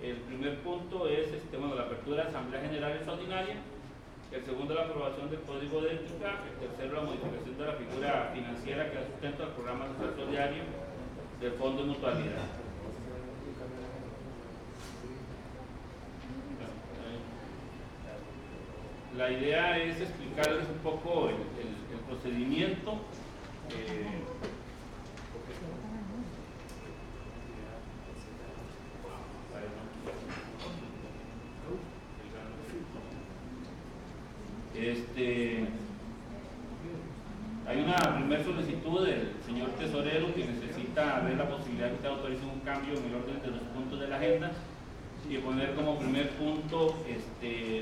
El primer punto es la apertura de asamblea general extraordinaria. El segundo, la aprobación del código de ética. El tercero, la modificación de la figura financiera que da sustento al programa social solidario del Fondo de Mutualidad. La idea es explicarles un poco el procedimiento. Hay una primera solicitud del señor tesorero que necesita ver la posibilidad de que se autorice un cambio en el orden de los puntos de la agenda y poner como primer punto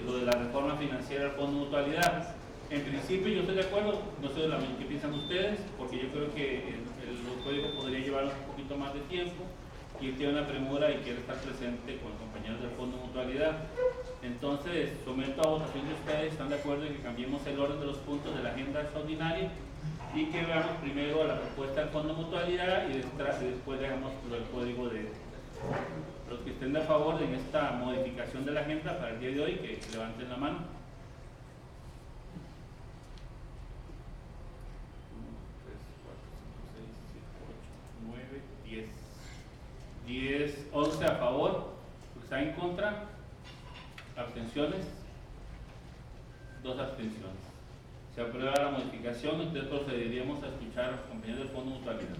lo de la reforma financiera del Fondo de Mutualidad. En principio yo estoy de acuerdo, no sé qué piensan ustedes, porque yo creo que el código podría llevar un poquito más de tiempo y él tiene una premura y quiere estar presente con los compañeros del Fondo de Mutualidad. Entonces, someto a votación de ustedes, ¿están de acuerdo en que cambiemos el orden de los puntos de la agenda extraordinaria y que veamos primero la propuesta del Fondo de Mutualidad y después veamos lo del código de ética? Los que estén de favor en esta modificación de la agenda para el día de hoy, que levanten la mano. 10, 11 a favor, ¿está en contra? ¿Abstenciones? 2 abstenciones. Se aprueba la modificación, entonces procederíamos a escuchar a los compañeros del Fondo de Mutualidad.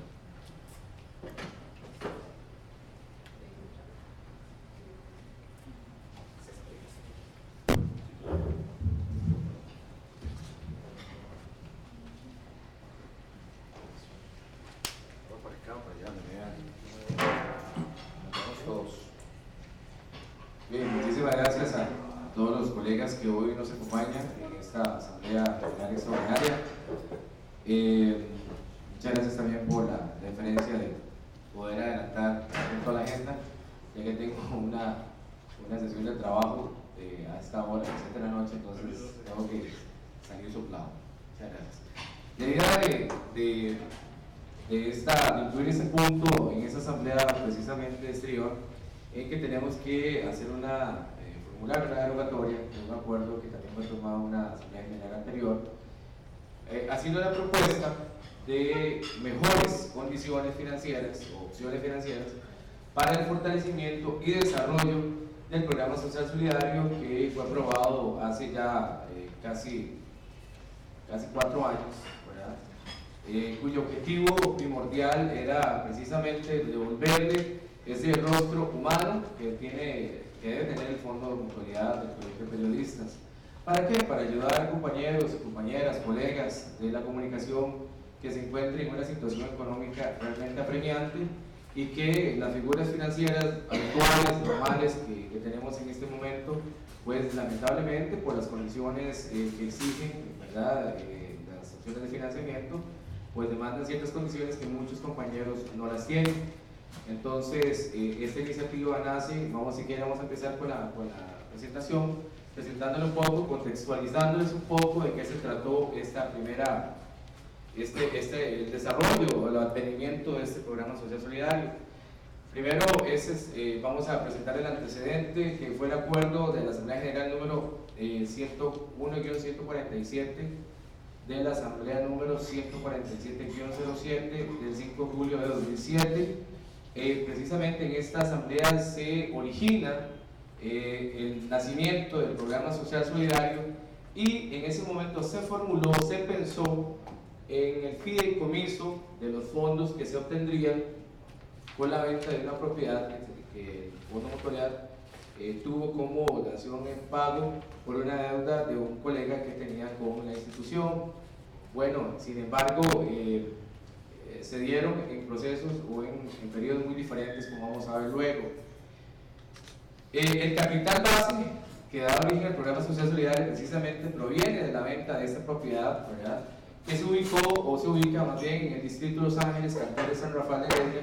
Bien, muchísimas gracias a todos los colegas que hoy nos acompañan en esta asamblea general extraordinaria. Muchas gracias también por la deferencia de poder adelantar junto a la agenda, ya que tengo una sesión de trabajo a esta hora, a las 7 de la noche, entonces tengo que salir soplado. Muchas gracias. La idea de incluir ese punto en esta asamblea precisamente exterior es que tenemos que hacer formular una derogatoria de un acuerdo que también fue tomado en una asamblea general anterior, haciendo la propuesta de mejores condiciones financieras o opciones financieras para el fortalecimiento y desarrollo del programa social solidario que fue aprobado hace ya casi 4 años, ¿verdad? Cuyo objetivo primordial era precisamente devolverle ese rostro humano que debe tener el Fondo de Mutualidad del Colegio de Periodistas. ¿Para qué? Para ayudar a compañeros, compañeras, colegas de la comunicación que se encuentren en una situación económica realmente apremiante y que las figuras financieras habituales, normales que tenemos en este momento, pues lamentablemente por las condiciones que exigen, ¿verdad? Las opciones de financiamiento, pues demandan ciertas condiciones que muchos compañeros no las tienen. Entonces, esta iniciativa nace, vamos a empezar con la presentación, presentándole un poco, contextualizándoles un poco de qué se trató esta primera, el desarrollo o el advenimiento de este programa social solidario. Primero, vamos a presentar el antecedente, que fue el acuerdo de la Asamblea General número 101-147 de la Asamblea número 147-07 del 5 de julio de 2007. Precisamente en esta asamblea se origina el nacimiento del programa social solidario y en ese momento se formuló, se pensó en el fideicomiso de los fondos que se obtendrían con la venta de una propiedad que el Fondo de Mutualidad tuvo como dación en pago por una deuda de un colega que tenía con la institución. Bueno, sin embargo, se dieron en procesos o en periodos muy diferentes, como vamos a ver luego. El capital base que da origen al programa social solidario precisamente proviene de la venta de esta propiedad, ¿verdad? Que se ubicó o se ubica más bien en el distrito de Los Ángeles, cantón de San Rafael de Heredia.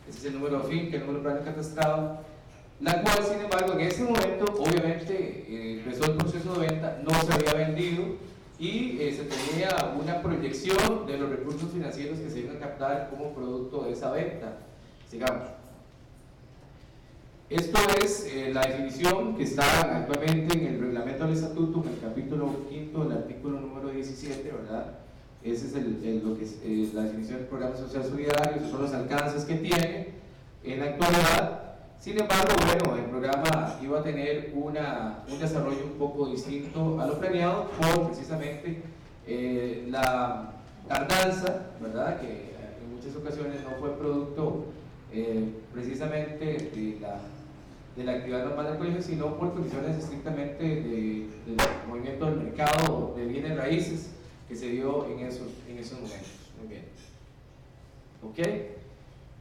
Ese es el número de finca, el número de plano catastrado, la cual, sin embargo, en ese momento obviamente empezó el proceso de venta, no se había vendido y se tenía una proyección de los recursos financieros que se iban a captar como producto de esa venta. Sigamos. Esto es la definición que está actualmente en el reglamento del estatuto, en el capítulo 5 del artículo número 17, ¿verdad? Ese es lo que es, la definición del programa social solidario, esos son los alcances que tiene en la actualidad. Sin embargo, bueno, el programa iba a tener un desarrollo un poco distinto a lo planeado por precisamente la tardanza, ¿verdad? Que en muchas ocasiones no fue producto precisamente de la actividad normal del colegio, sino por condiciones estrictamente del movimiento del mercado de bienes raíces que se dio en esos momentos. Muy bien. ¿Ok?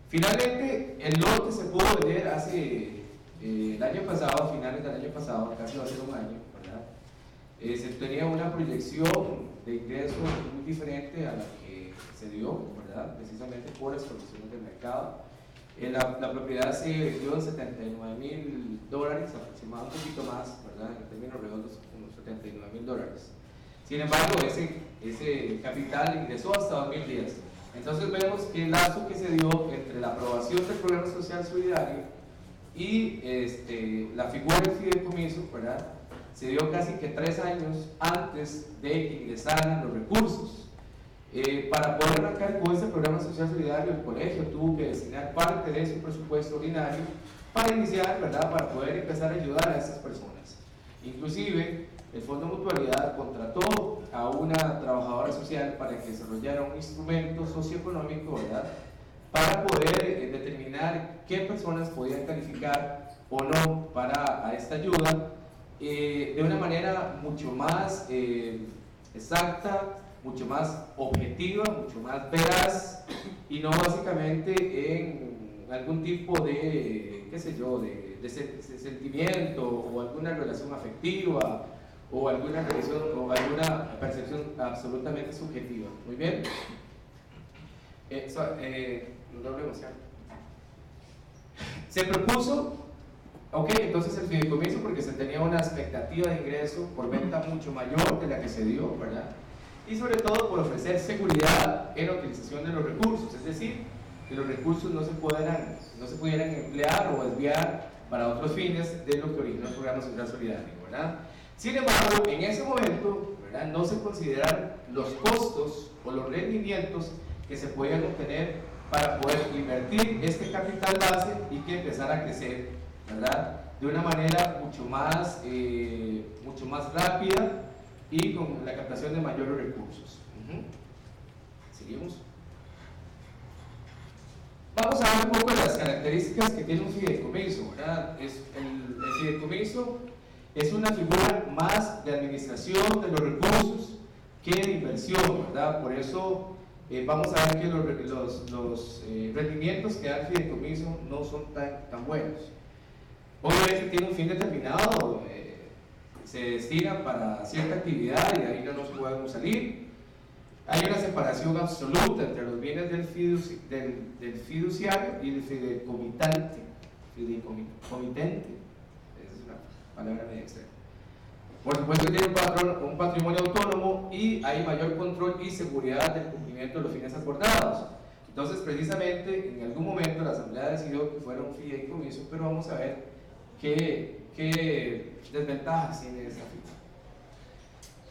Finalmente, el lote se pudo vender hace el año pasado, finales del año pasado, casi va a ser un año, ¿verdad? Se tenía una proyección de ingresos muy diferente a la que se dio, ¿verdad? Precisamente por las condiciones del mercado. La propiedad se vendió en $79,000, aproximadamente un poquito más, ¿verdad? En términos redondos, unos $79,000. Sin embargo, ese capital ingresó hasta 2010. Entonces vemos que el lapso que se dio entre la aprobación del programa social solidario y la figura del fideicomiso, ¿verdad? Se dio casi que 3 años antes de que ingresaran los recursos. Para poder arrancar con este programa social solidario, el colegio tuvo que destinar parte de su presupuesto ordinario para iniciar, ¿verdad? Para poder empezar a ayudar a estas personas. Inclusive, el Fondo de Mutualidad contrató a una trabajadora social para que desarrollara un instrumento socioeconómico, ¿verdad? Para poder determinar qué personas podían calificar o no para esta ayuda de una manera mucho más exacta, mucho más objetiva, mucho más veraz y no básicamente en algún tipo de, qué sé yo, de sentimiento o alguna relación afectiva o alguna relación o alguna percepción absolutamente subjetiva. Muy bien. Se propuso, ok, entonces el fideicomiso, porque se tenía una expectativa de ingreso por venta mucho mayor de la que se dio, ¿verdad? Y sobre todo por ofrecer seguridad en la utilización de los recursos, es decir, que los recursos no se pudieran emplear o desviar para otros fines de lo que originó el programa social solidario, ¿verdad? Sin embargo, en ese momento, ¿verdad? No se consideraron los costos o los rendimientos que se podían obtener para poder invertir este capital base y que empezara a crecer, ¿verdad? De una manera mucho más rápida y con la captación de mayores recursos. Seguimos. Vamos a ver un poco de las características que tiene un fideicomiso, ¿verdad? El fideicomiso es una figura más de administración de los recursos que de inversión, ¿verdad? Por eso vamos a ver que los rendimientos que da el fideicomiso no son tan buenos. Obviamente tiene un fin determinado, se destina para cierta actividad y de ahí no se podemos salir. Hay una separación absoluta entre los bienes del fiduciario y el fideicomitente. Fideicomitente, esa es una palabra medio extraña. Por supuesto tiene un patrimonio autónomo y hay mayor control y seguridad del cumplimiento de los fines acordados. Entonces, precisamente, en algún momento la Asamblea decidió que fuera un fideicomiso, pero vamos a ver qué desventajas tiene esa figura.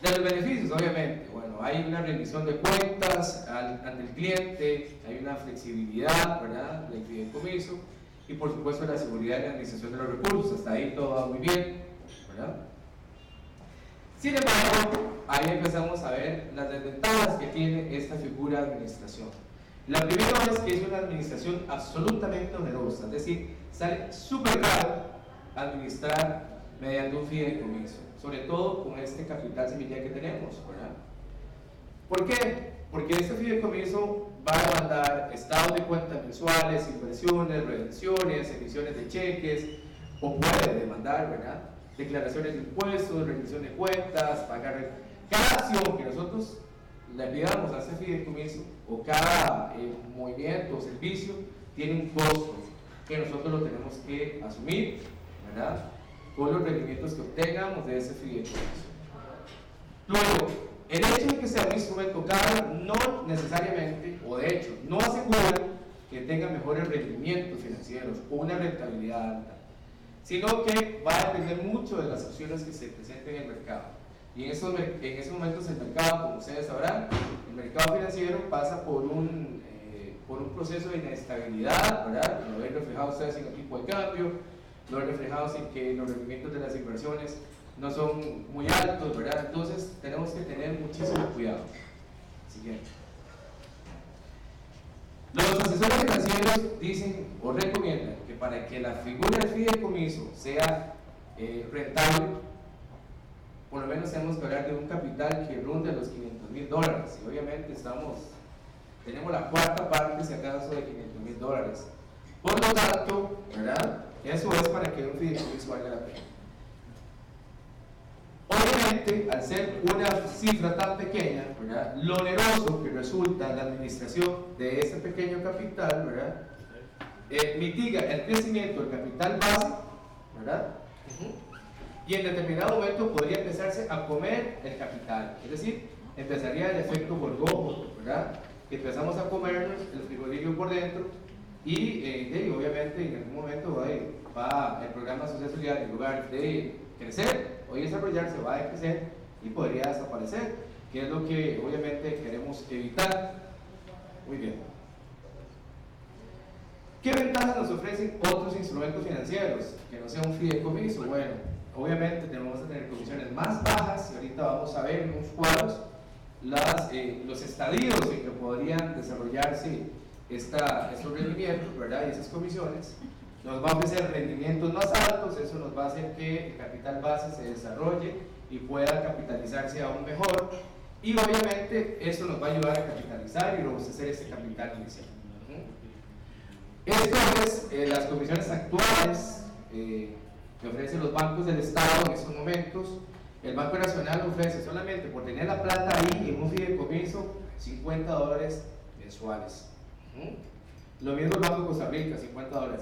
De los beneficios, obviamente, bueno, hay una rendición de cuentas ante el cliente, hay una flexibilidad, ¿verdad?, del fideicomiso y por supuesto la seguridad y la administración de los recursos. Hasta ahí todo va muy bien, ¿verdad? Sin embargo, ahí empezamos a ver las desventajas que tiene esta figura de administración. La primera es que es una administración absolutamente onerosa, es decir, sale súper caro administrar mediante un fideicomiso, sobre todo con este capital semilla que tenemos, ¿verdad? ¿Por qué? Porque este fideicomiso va a demandar estados de cuentas mensuales, inversiones, redenciones, emisiones de cheques, o puede demandar, ¿verdad?, declaraciones de impuestos, rendición de cuentas, pagar cada acción que nosotros le pidamos a ese fideicomiso o cada movimiento o servicio tiene un costo que nosotros lo tenemos que asumir, ¿verdad?, con los rendimientos que obtengamos de ese fideicomiso. Luego, el hecho de que sea un instrumento caro no necesariamente, o de hecho, no asegura que tenga mejores rendimientos financieros o una rentabilidad alta. sino que va a depender mucho de las opciones que se presenten en el mercado. Y en esos momentos el mercado, como ustedes sabrán, el mercado financiero pasa por un proceso de inestabilidad, ¿verdad? Lo ven reflejado ustedes en el tipo de cambio, lo ven reflejado en que los rendimientos de las inversiones no son muy altos, ¿verdad? Entonces tenemos que tener muchísimo cuidado. Siguiente. Los asesores financieros dicen o recomiendan que para que la figura del fideicomiso sea rentable, por lo menos tenemos que hablar de un capital que ronde los $500,000, y obviamente tenemos la cuarta parte, si acaso, de $500,000. Por lo tanto, ¿verdad? Eso es para que un fideicomiso valga la pena. Obviamente, al ser una cifra tan pequeña, ¿verdad?, lo oneroso que resulta la administración de ese pequeño capital, ¿verdad?, mitiga el crecimiento del capital base, ¿verdad? Y en determinado momento podría empezarse a comer el capital, es decir, empezaría el efecto gorgojo, ¿verdad?, que empezamos a comernos el frigorífico por dentro y obviamente en algún momento va el programa social solidario, en lugar de crecer o desarrollarse, va a decrecer y podría desaparecer, que es lo que obviamente queremos evitar. Muy bien. ¿Qué ventajas nos ofrecen otros instrumentos financieros que no sea un fideicomiso? Bueno, obviamente tenemos que tener comisiones más bajas, y ahorita vamos a ver en unos cuadros los estadios en que podrían desarrollarse estos rendimientos, ¿verdad?, y esas comisiones. Nos va a ofrecer rendimientos más altos, eso nos va a hacer que el capital base se desarrolle y pueda capitalizarse aún mejor, y obviamente eso nos va a ayudar a capitalizar y robustecer ese capital inicial. Esto es las comisiones actuales que ofrecen los bancos del Estado en estos momentos. El Banco Nacional ofrece solamente por tener la plata ahí en un fideicomiso $50 mensuales. Lo mismo el Banco de Costa Rica, $50.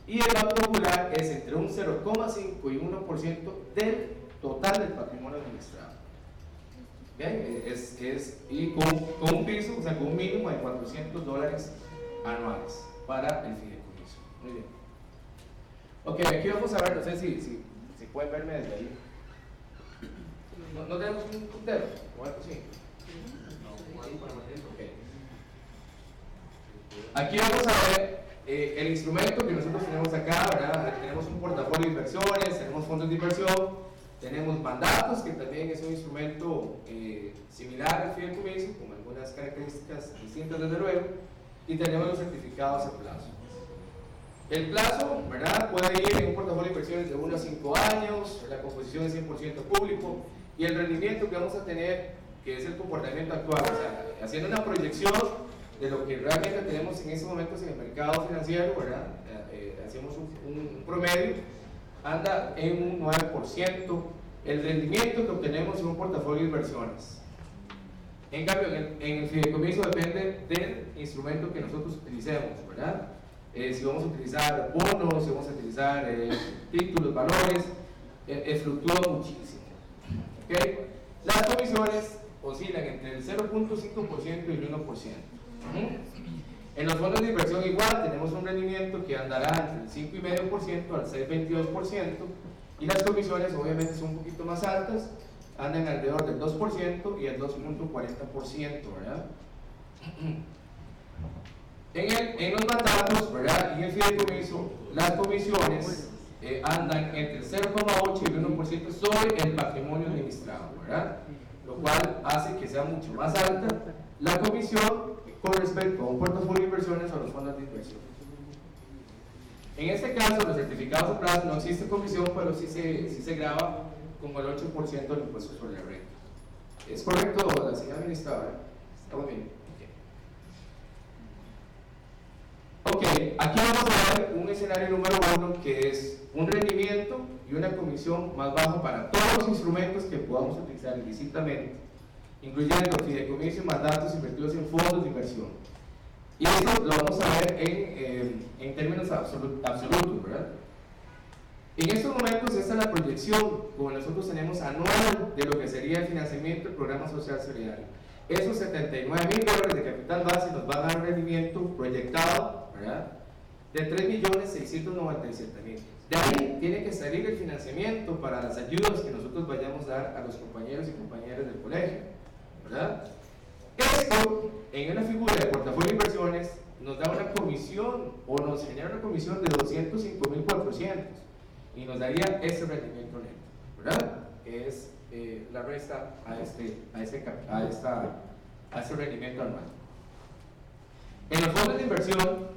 Y el Banco Popular es entre un 0,5 y 1% del total del patrimonio administrado. ¿Bien? Y con un piso, o sea, con un mínimo de $400 anuales para el fideicomiso. Muy bien. Ok, aquí vamos a ver, no sé si pueden verme desde ahí. ¿No tenemos un puntero? ¿O algo así? Okay. Aquí vamos a ver el instrumento que nosotros tenemos acá, ¿verdad? Tenemos un portafolio de inversiones, tenemos fondos de inversión, tenemos mandatos, que también es un instrumento similar al fideicomiso, con algunas características distintas desde luego, y tenemos los certificados a plazo. El plazo, ¿verdad?, puede ir en un portafolio de inversiones de 1 a 5 años, la composición es 100% público, y el rendimiento que vamos a tener, que es el comportamiento actual, o sea, haciendo una proyección de lo que realmente tenemos en estos momentos en el mercado financiero, ¿verdad? Hacemos un promedio, anda en un 9% el rendimiento que obtenemos en un portafolio de inversiones. En cambio, en el fideicomiso depende del instrumento que nosotros utilicemos, ¿verdad? Si vamos a utilizar bonos, si vamos a utilizar títulos, valores, fluctúa muchísimo. ¿Okay? Las comisiones oscilan entre el 0.5% y el 1%. En los fondos de inversión igual tenemos un rendimiento que andará entre el 5,5% al 6,22%, y las comisiones obviamente son un poquito más altas, andan alrededor del 2% y el 2.40%, ¿verdad? En los mandatos, ¿verdad?, y en el fideicomiso, las comisiones andan entre el 0,8 y el 1% sobre el patrimonio administrado, ¿verdad?, lo cual hace que sea mucho más alta la comisión con respecto a un portafolio de inversiones o los fondos de inversión. En este caso, los certificados a plazo no existe comisión, pero sí se graba con el 8% del impuesto sobre la renta. ¿Es correcto, la señora administradora? ¿Estamos bien? Ok, aquí vamos a ver un escenario número 1, que es un rendimiento y una comisión más bajo para todos los instrumentos que podamos utilizar ilícitamente, incluyendo fideicomiso y mandatos invertidos en fondos de inversión. Y esto lo vamos a ver en términos absolutos, ¿verdad? En estos momentos esta es la proyección, como nosotros tenemos anual, de lo que sería el financiamiento del programa social solidario. Esos $79,000 de capital base nos van a dar un rendimiento proyectado, ¿verdad?, de $3,697,000. De ahí tiene que salir el financiamiento para las ayudas que nosotros vayamos a dar a los compañeros y compañeras del colegio, ¿verdad? Esto, en una figura de portafolio de inversiones, nos da una comisión, o nos genera una comisión de 205.400 y nos daría ese rendimiento neto, ¿verdad? Que es la resta a ese rendimiento anual. En los fondos de inversión,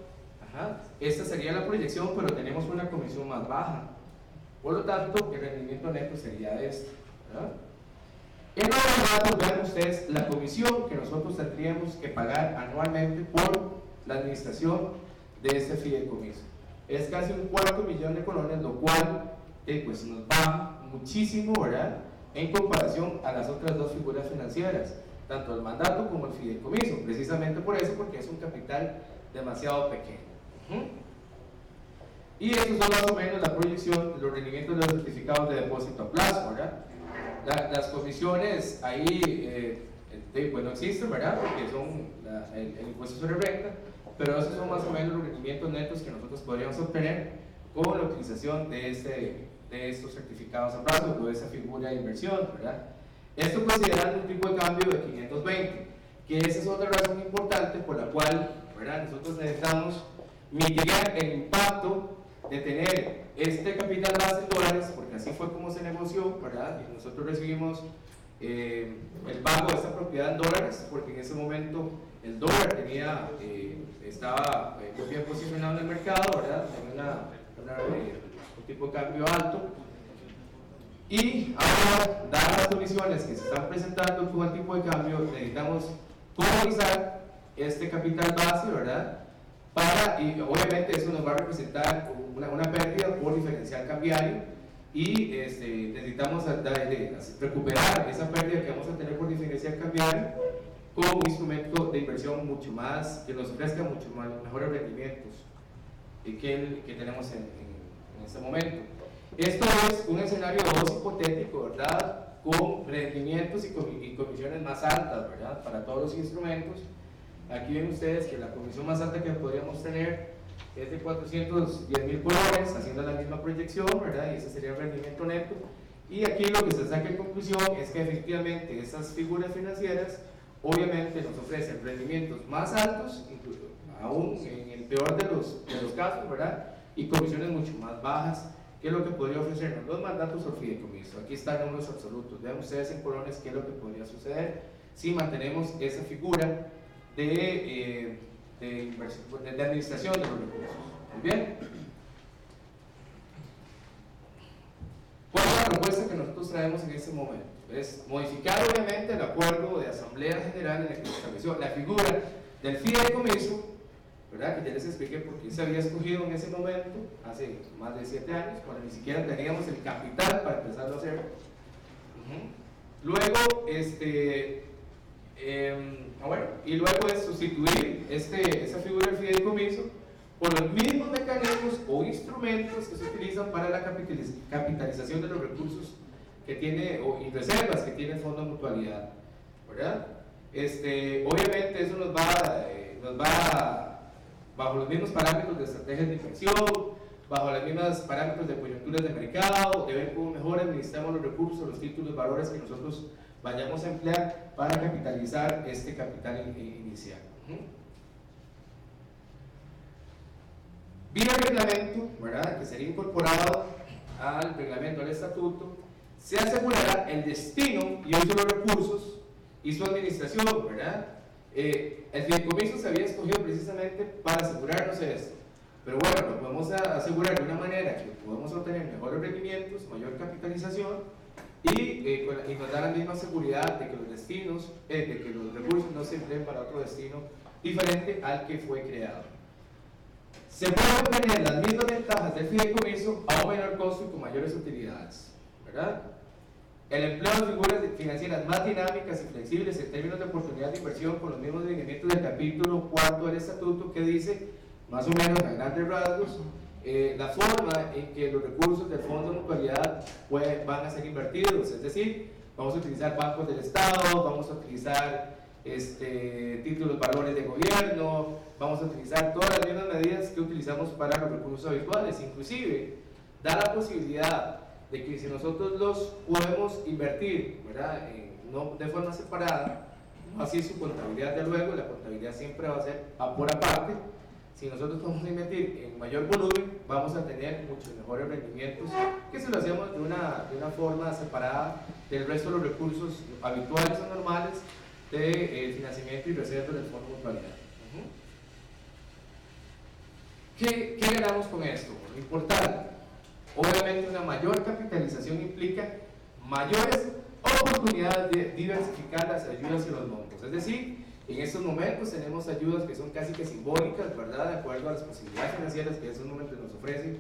esta sería la proyección, pero tenemos una comisión más baja. Por lo tanto, el rendimiento neto sería este, ¿verdad? En los datos, vean ustedes la comisión que nosotros tendríamos que pagar anualmente por la administración de este fideicomiso. Es casi un $250,000 de colones, lo cual pues nos baja muchísimo, ¿verdad?, en comparación a las otras dos figuras financieras, tanto el mandato como el fideicomiso, precisamente por eso, porque es un capital demasiado pequeño. Y estos son más o menos la proyección de los rendimientos de los certificados de depósito a plazo, ¿verdad? Las comisiones ahí pues no existen, ¿verdad?, porque son el impuesto sobre renta, pero esos son más o menos los rendimientos netos que nosotros podríamos obtener con la utilización de estos certificados a plazo o de esa figura de inversión, ¿verdad? Esto considerando un tipo de cambio de 520, que esa es otra razón importante por la cual, ¿verdad?, nosotros necesitamos mitigar el impacto de tener este capital base en dólares, porque así fue como se negoció, ¿verdad? Y nosotros recibimos el pago de esta propiedad en dólares, porque en ese momento el dólar estaba muy bien posicionado en el mercado, ¿verdad? Tenía un tipo de cambio alto. Y ahora, dadas las condiciones que se están presentando con el tipo de cambio, necesitamos colonizar este capital base, ¿verdad? Y obviamente eso nos va a representar una pérdida por diferencial cambiario y necesitamos recuperar esa pérdida que vamos a tener por diferencial cambiario con un instrumento de inversión mucho más, que nos ofrezca mucho mejores rendimientos que tenemos en este momento. Esto es un escenario 2 hipotético, ¿verdad?, con rendimientos y comisiones más altas, ¿verdad?, para todos los instrumentos. Aquí ven ustedes que la comisión más alta que podríamos tener es de 410,000 colones, haciendo la misma proyección, ¿verdad?, y ese sería el rendimiento neto. Y aquí lo que se saca en conclusión es que efectivamente esas figuras financieras obviamente nos ofrecen rendimientos más altos, incluso aún en el peor de los casos, ¿verdad?, y comisiones mucho más bajas que lo que podría ofrecernos los mandatos o fideicomiso. Aquí están números absolutos. Vean ustedes en colones qué es lo que podría suceder si mantenemos esa figura de administración de los recursos. Muy bien. ¿Cuál es la propuesta que nosotros traemos en este momento? Es modificar obviamente el acuerdo de Asamblea General en el que se estableció la figura del fideicomiso, ¿verdad?, que ya les expliqué por qué se había escogido en ese momento, hace más de 7 años, cuando ni siquiera teníamos el capital para empezarlo a hacer. Luego, y luego es sustituir esa figura del fideicomiso por los mismos mecanismos o instrumentos que se utilizan para la capitalización de los recursos que tiene, y reservas que tiene el Fondo de Mutualidad, ¿verdad? Obviamente eso nos va bajo los mismos parámetros de estrategias de inversión, bajo los mismos parámetros de coyunturas de mercado, de ver cómo mejor administramos los recursos, los títulos, valores que nosotros vayamos a emplear para capitalizar este capital inicial. Vía reglamento, ¿verdad?, que sería incorporado al reglamento, al estatuto, se asegurará el destino y uso de los recursos y su administración, ¿verdad? El fideicomiso se había escogido precisamente para asegurarnos esto, pero bueno, lo podemos asegurar de una manera que podemos obtener mejores rendimientos, mayor capitalización y nos da la misma seguridad de que los recursos no se empleen para otro destino diferente al que fue creado. Se pueden obtener las mismas ventajas del fideicomiso a un menor costo y con mayores utilidades, ¿verdad? El empleo de figuras financieras más dinámicas y flexibles en términos de oportunidad de inversión con los mismos lineamientos del capítulo 4 del estatuto, que dice, más o menos a grandes rasgos, la forma en que los recursos del Fondo de Mutualidad van a ser invertidos, es decir, vamos a utilizar bancos del Estado, vamos a utilizar títulos, valores de gobierno, vamos a utilizar todas las mismas medidas que utilizamos para los recursos habituales, inclusive da la posibilidad de que si nosotros los podemos invertir, ¿verdad? No de forma separada, no así su contabilidad de luego, la contabilidad siempre va a ser por aparte. Si nosotros vamos a invertir en mayor volumen, vamos a tener muchos mejores rendimientos que si lo hacemos de una forma separada del resto de los recursos habituales o normales de financiamiento y reserva del Fondo de Mutualidad. ¿Qué ganamos con esto? Lo importante, obviamente una mayor capitalización implica mayores oportunidades de diversificar las ayudas y los montos. Es decir, en estos momentos tenemos ayudas que son casi que simbólicas, ¿verdad? De acuerdo a las posibilidades financieras que en esos momentos nos ofrece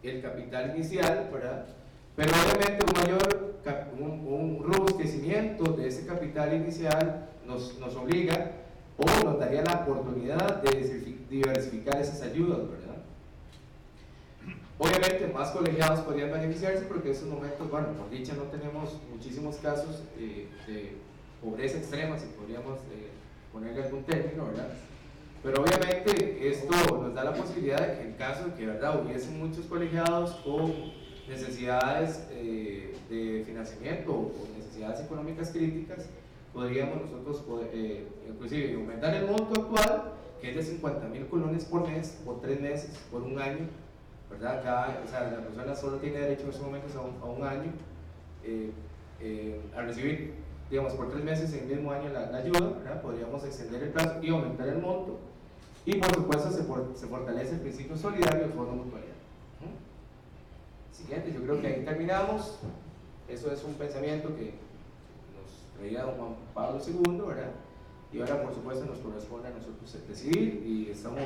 el capital inicial, ¿verdad? Pero obviamente un robustecimiento de ese capital inicial nos obliga o nos daría la oportunidad de diversificar esas ayudas, ¿verdad? Obviamente más colegiados podrían beneficiarse porque en estos momentos, bueno, por dicha no tenemos muchísimos casos de pobreza extrema, si podríamos ponerle algún término, ¿verdad? Pero obviamente esto nos da la posibilidad de que en caso de que, ¿verdad?, hubiesen muchos colegiados con necesidades de financiamiento o necesidades económicas críticas, podríamos nosotros inclusive aumentar el monto actual, que es de 50,000 colones por mes, por 3 meses, por un año, ¿verdad? O sea, la persona solo tiene derecho en esos momentos a un año a recibir, digamos, por 3 meses en el mismo año la ayuda, ¿verdad? Podríamos extender el plazo y aumentar el monto, y por supuesto se fortalece el principio solidario del Fondo de Mutualidad. Siguiente, yo creo que ahí terminamos. Eso es un pensamiento que nos traía don Juan Pablo II, ¿verdad? Y ahora por supuesto nos corresponde a nosotros decidir, y estamos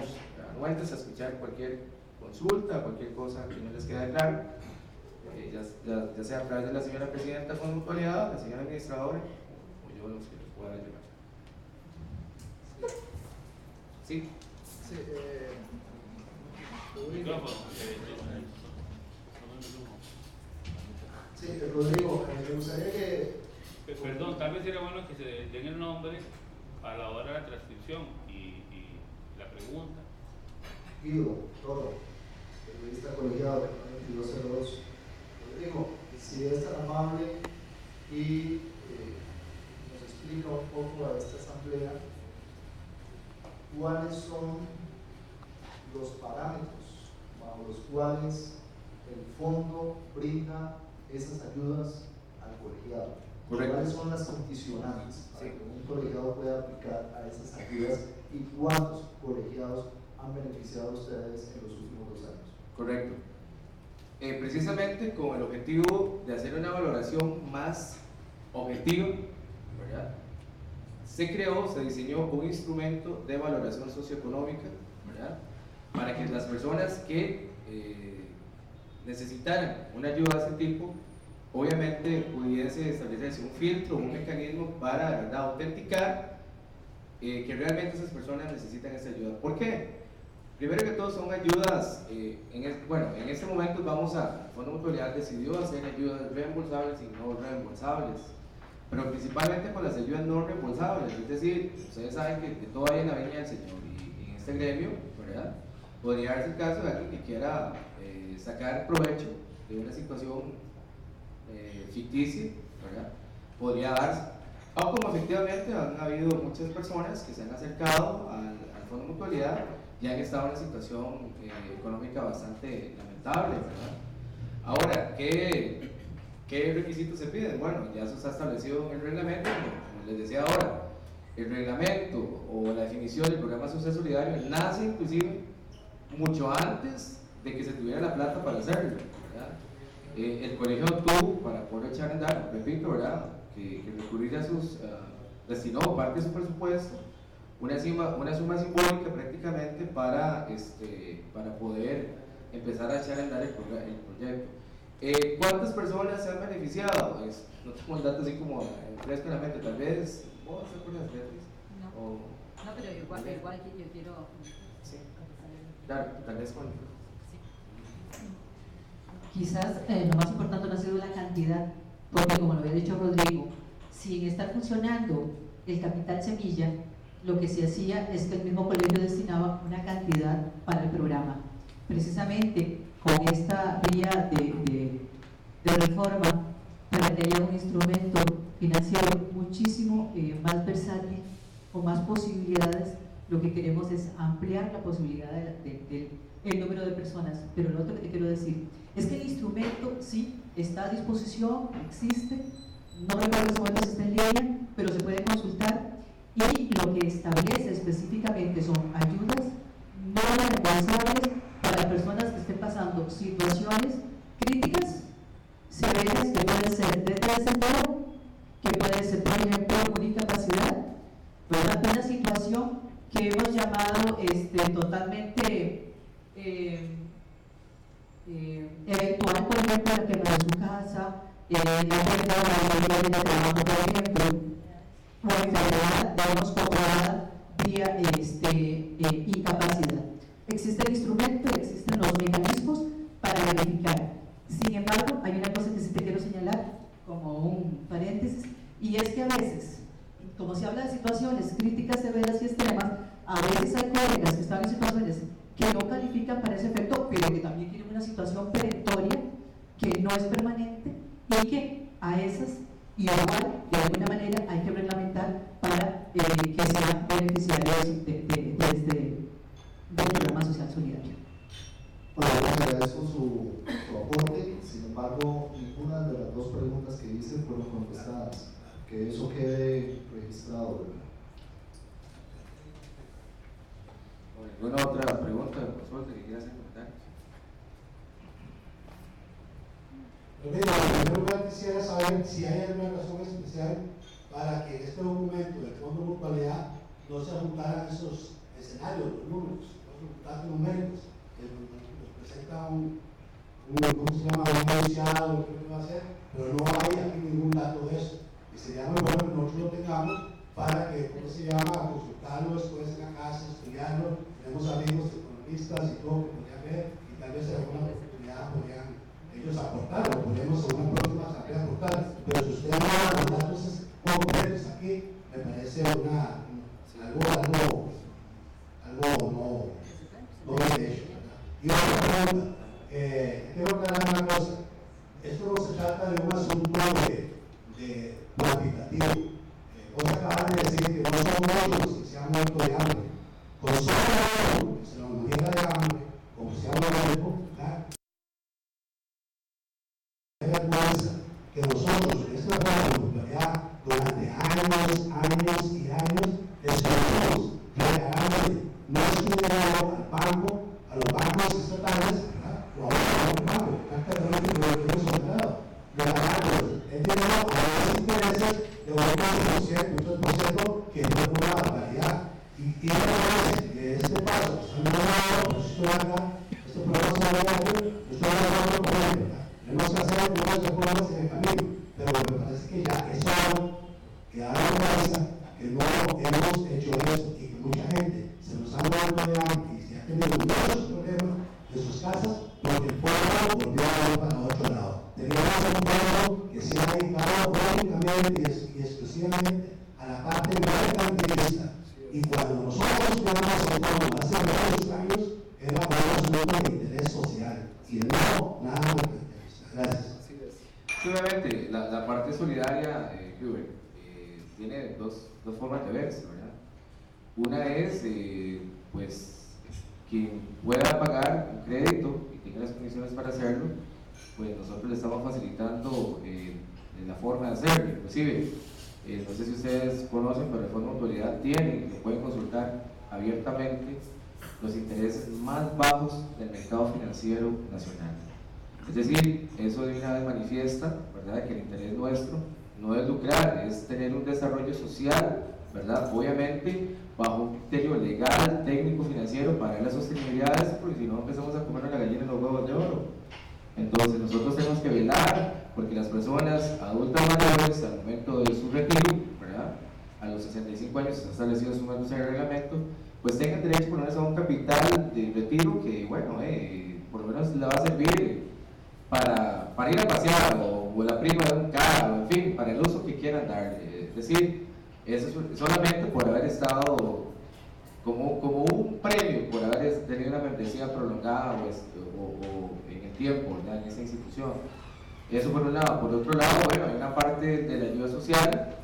anuentes a escuchar cualquier consulta, cualquier cosa que no les quede claro, ya sea a través de la señora presidenta con mutualidad, la señora administradora o yo, los que les pueda ayudar. Sí. Sí, Rodrigo, me gustaría que... Perdón, tal vez sería bueno que se den el nombre a la hora de la transcripción y la pregunta. Guido Toro, periodista colegiado, 2202. Rodrigo, si es tan amable y nos explica un poco a esta asamblea cuáles son los parámetros bajo los cuales el fondo brinda esas ayudas al colegiado. Correcto. ¿Cuáles son las condicionantes para que un colegiado pueda aplicar a esas ayudas y cuántos colegiados han beneficiado a ustedes en los últimos 2 años? Correcto. Precisamente con el objetivo de hacer una valoración más objetiva, ¿verdad?, se diseñó un instrumento de valoración socioeconómica, ¿verdad?, para que las personas que necesitaran una ayuda de ese tipo, obviamente pudiese establecerse un filtro, un mecanismo para, ¿verdad?, autenticar que realmente esas personas necesitan esa ayuda. ¿Por qué? Primero que todo son ayudas, en este momento el Fondo de Mutualidad decidió hacer ayudas reembolsables y no reembolsables, pero principalmente con las ayudas no reembolsables. Es decir, ustedes saben que todo hay en la viña del Señor, y en este gremio, ¿verdad?, podría darse el caso de alguien que quiera sacar provecho de una situación ficticia, ¿verdad?, podría darse. O como efectivamente han habido muchas personas que se han acercado al Fondo de Mutualidad y han estado en una situación económica bastante lamentable, ¿verdad? Ahora, ¿qué requisitos se piden? Bueno, ya eso está establecido en el reglamento, como les decía ahora. El reglamento o la definición del programa social solidario nace inclusive mucho antes de que se tuviera la plata para hacerlo, ¿verdad? El colegio tuvo, para poder echar a andar, repito, ¿verdad?, que recurrir a destinó parte de su presupuesto, una suma simbólica prácticamente para poder empezar a echar a andar el proyecto. ¿Cuántas personas se han beneficiado? No tengo el dato así como fresco en la mente, tal vez. ¿Vos te acuerdas, Beatriz? No, no, pero igual que yo quiero... Sí, claro, tal vez con... Quizás lo más importante no ha sido la cantidad, porque como lo había dicho Rodrigo, sin estar funcionando el capital semilla, lo que se hacía es que el mismo colegio destinaba una cantidad para el programa. Precisamente con esta vía de reforma para que haya un instrumento financiero muchísimo más versátil, con más posibilidades. Lo que queremos es ampliar la posibilidad del número de personas. Pero lo otro que te quiero decir es que el instrumento sí está a disposición, existe, no recuerdo en este momento si está en línea, pero se puede consultar, y lo que establece específicamente son ayudas no reembolsables para personas que estén pasando situaciones críticas, severas, que pueden ser de desempleo, que puede ser, por ejemplo, una incapacidad, una situación que hemos llamado totalmente eventual, por ejemplo, la quema de su casa, la pérdida de trabajo, por ejemplo, o enfermedad, digamos, controlada vía incapacidad. Existe el instrumento, existen los mecanismos para verificar. Sin embargo, hay una cosa que sí te quiero señalar como un paréntesis, y es que a veces, como se habla de situaciones críticas, severas y extremas, a veces hay colegas que están en situaciones que no califican para ese efecto, pero que también tienen una situación perentoria que no es permanente, y que a esas igual, de alguna manera, hay que reglamentar para que sean beneficiarios del programa social solidario. Bueno, les agradezco su aporte. Sin embargo, ninguna de las dos preguntas que hice fueron contestadas. Que eso quede registrado, ¿verdad? ¿Alguna otra pregunta, por suerte, que quiera hacer comentarios? Mira, en primer lugar quisiera saber si hay alguna razón especial para que en este documento del Fondo de Mutualidad no se juntaran esos escenarios, los números, los datos numéricos, que nos presenta ¿cómo se llama? Un anunciado, lo que va a hacer, pero no hay aquí ningún dato de eso. Y sería muy bueno que nosotros lo tengamos para que, ¿cómo se llama?, consultarlo después en la casa, estudiarlo. Tenemos amigos economistas y todo que podrían ver, y tal vez en alguna oportunidad podrían ellos aportarlo, podemos en una próxima asamblea aportar, pero si usted no da los datos concretos aquí, me parece algo no bien hecho, ¿verdad? Y otra pregunta, quiero aclarar una cosa, esto no se trata de un asunto de cuantitativo. Vos acabas de decir que no son muchos los que se han muerto de hambre, con solo uno que se nos muriera de hambre, como se habla de esto, ¿verdad? Es vergüenza que nosotros, en este programa, durante años y años, estuvimos regalándole nuestro dinero al banco, a los bancos estatales, ¿verdad? O a otro banco, prácticamente lo que hemos ordenado, regalándoles el dinero a los intereses de un 20%, un 3%, que no es una barbaridad. Y me parece que este paso, este programa solidario, estoy hablando con él, ¿verdad? Tenemos que hacer algunas reformas en el camino, pero me parece que ya es algo que da vergüenza que no hemos hecho eso y que mucha gente se nos ha muerto de hambre y se ha tenido muchos problemas en sus casas porque el pueblo volvió a ver para otro lado. Teníamos un pueblo que se ha dedicado únicamente y exclusivamente a la parte mercantilista, y cuando nosotros tenemos el pueblo hace varios años era por un asunto de interés social y no nada mercantilista. Gracias. Sí, obviamente, la parte solidaria, tiene dos formas de verse, ¿verdad? Una es, pues, quien pueda pagar un crédito y tenga las condiciones para hacerlo, pues nosotros le estamos facilitando la forma de hacerlo. Inclusive, no sé si ustedes conocen, pero el Fondo de Mutualidad tiene, lo pueden consultar abiertamente, los intereses más bajos del mercado financiero nacional. Es decir, eso de una vez manifiesta, ¿verdad?, que el interés nuestro no es lucrar, es tener un desarrollo social, ¿verdad?, obviamente bajo un criterio legal, técnico, financiero para las sostenibilidades, porque si no empezamos a comer la gallina en los huevos de oro. Entonces nosotros tenemos que velar porque las personas adultas mayores al momento de su retiro, ¿verdad?, a los 65 años está establecido su momento de reglamento, pues tengan derecho por lo menos a un capital de retiro que, bueno, por lo menos le va a servir para ir a pasear o la prima de un carro, en fin, para el uso que quieran darle. Es decir, eso es solamente por haber estado como un premio, por haber tenido una membresía prolongada o tiempo, ¿verdad?, en esa institución. Eso por un lado. Por otro lado, bueno, hay una parte de la ayuda social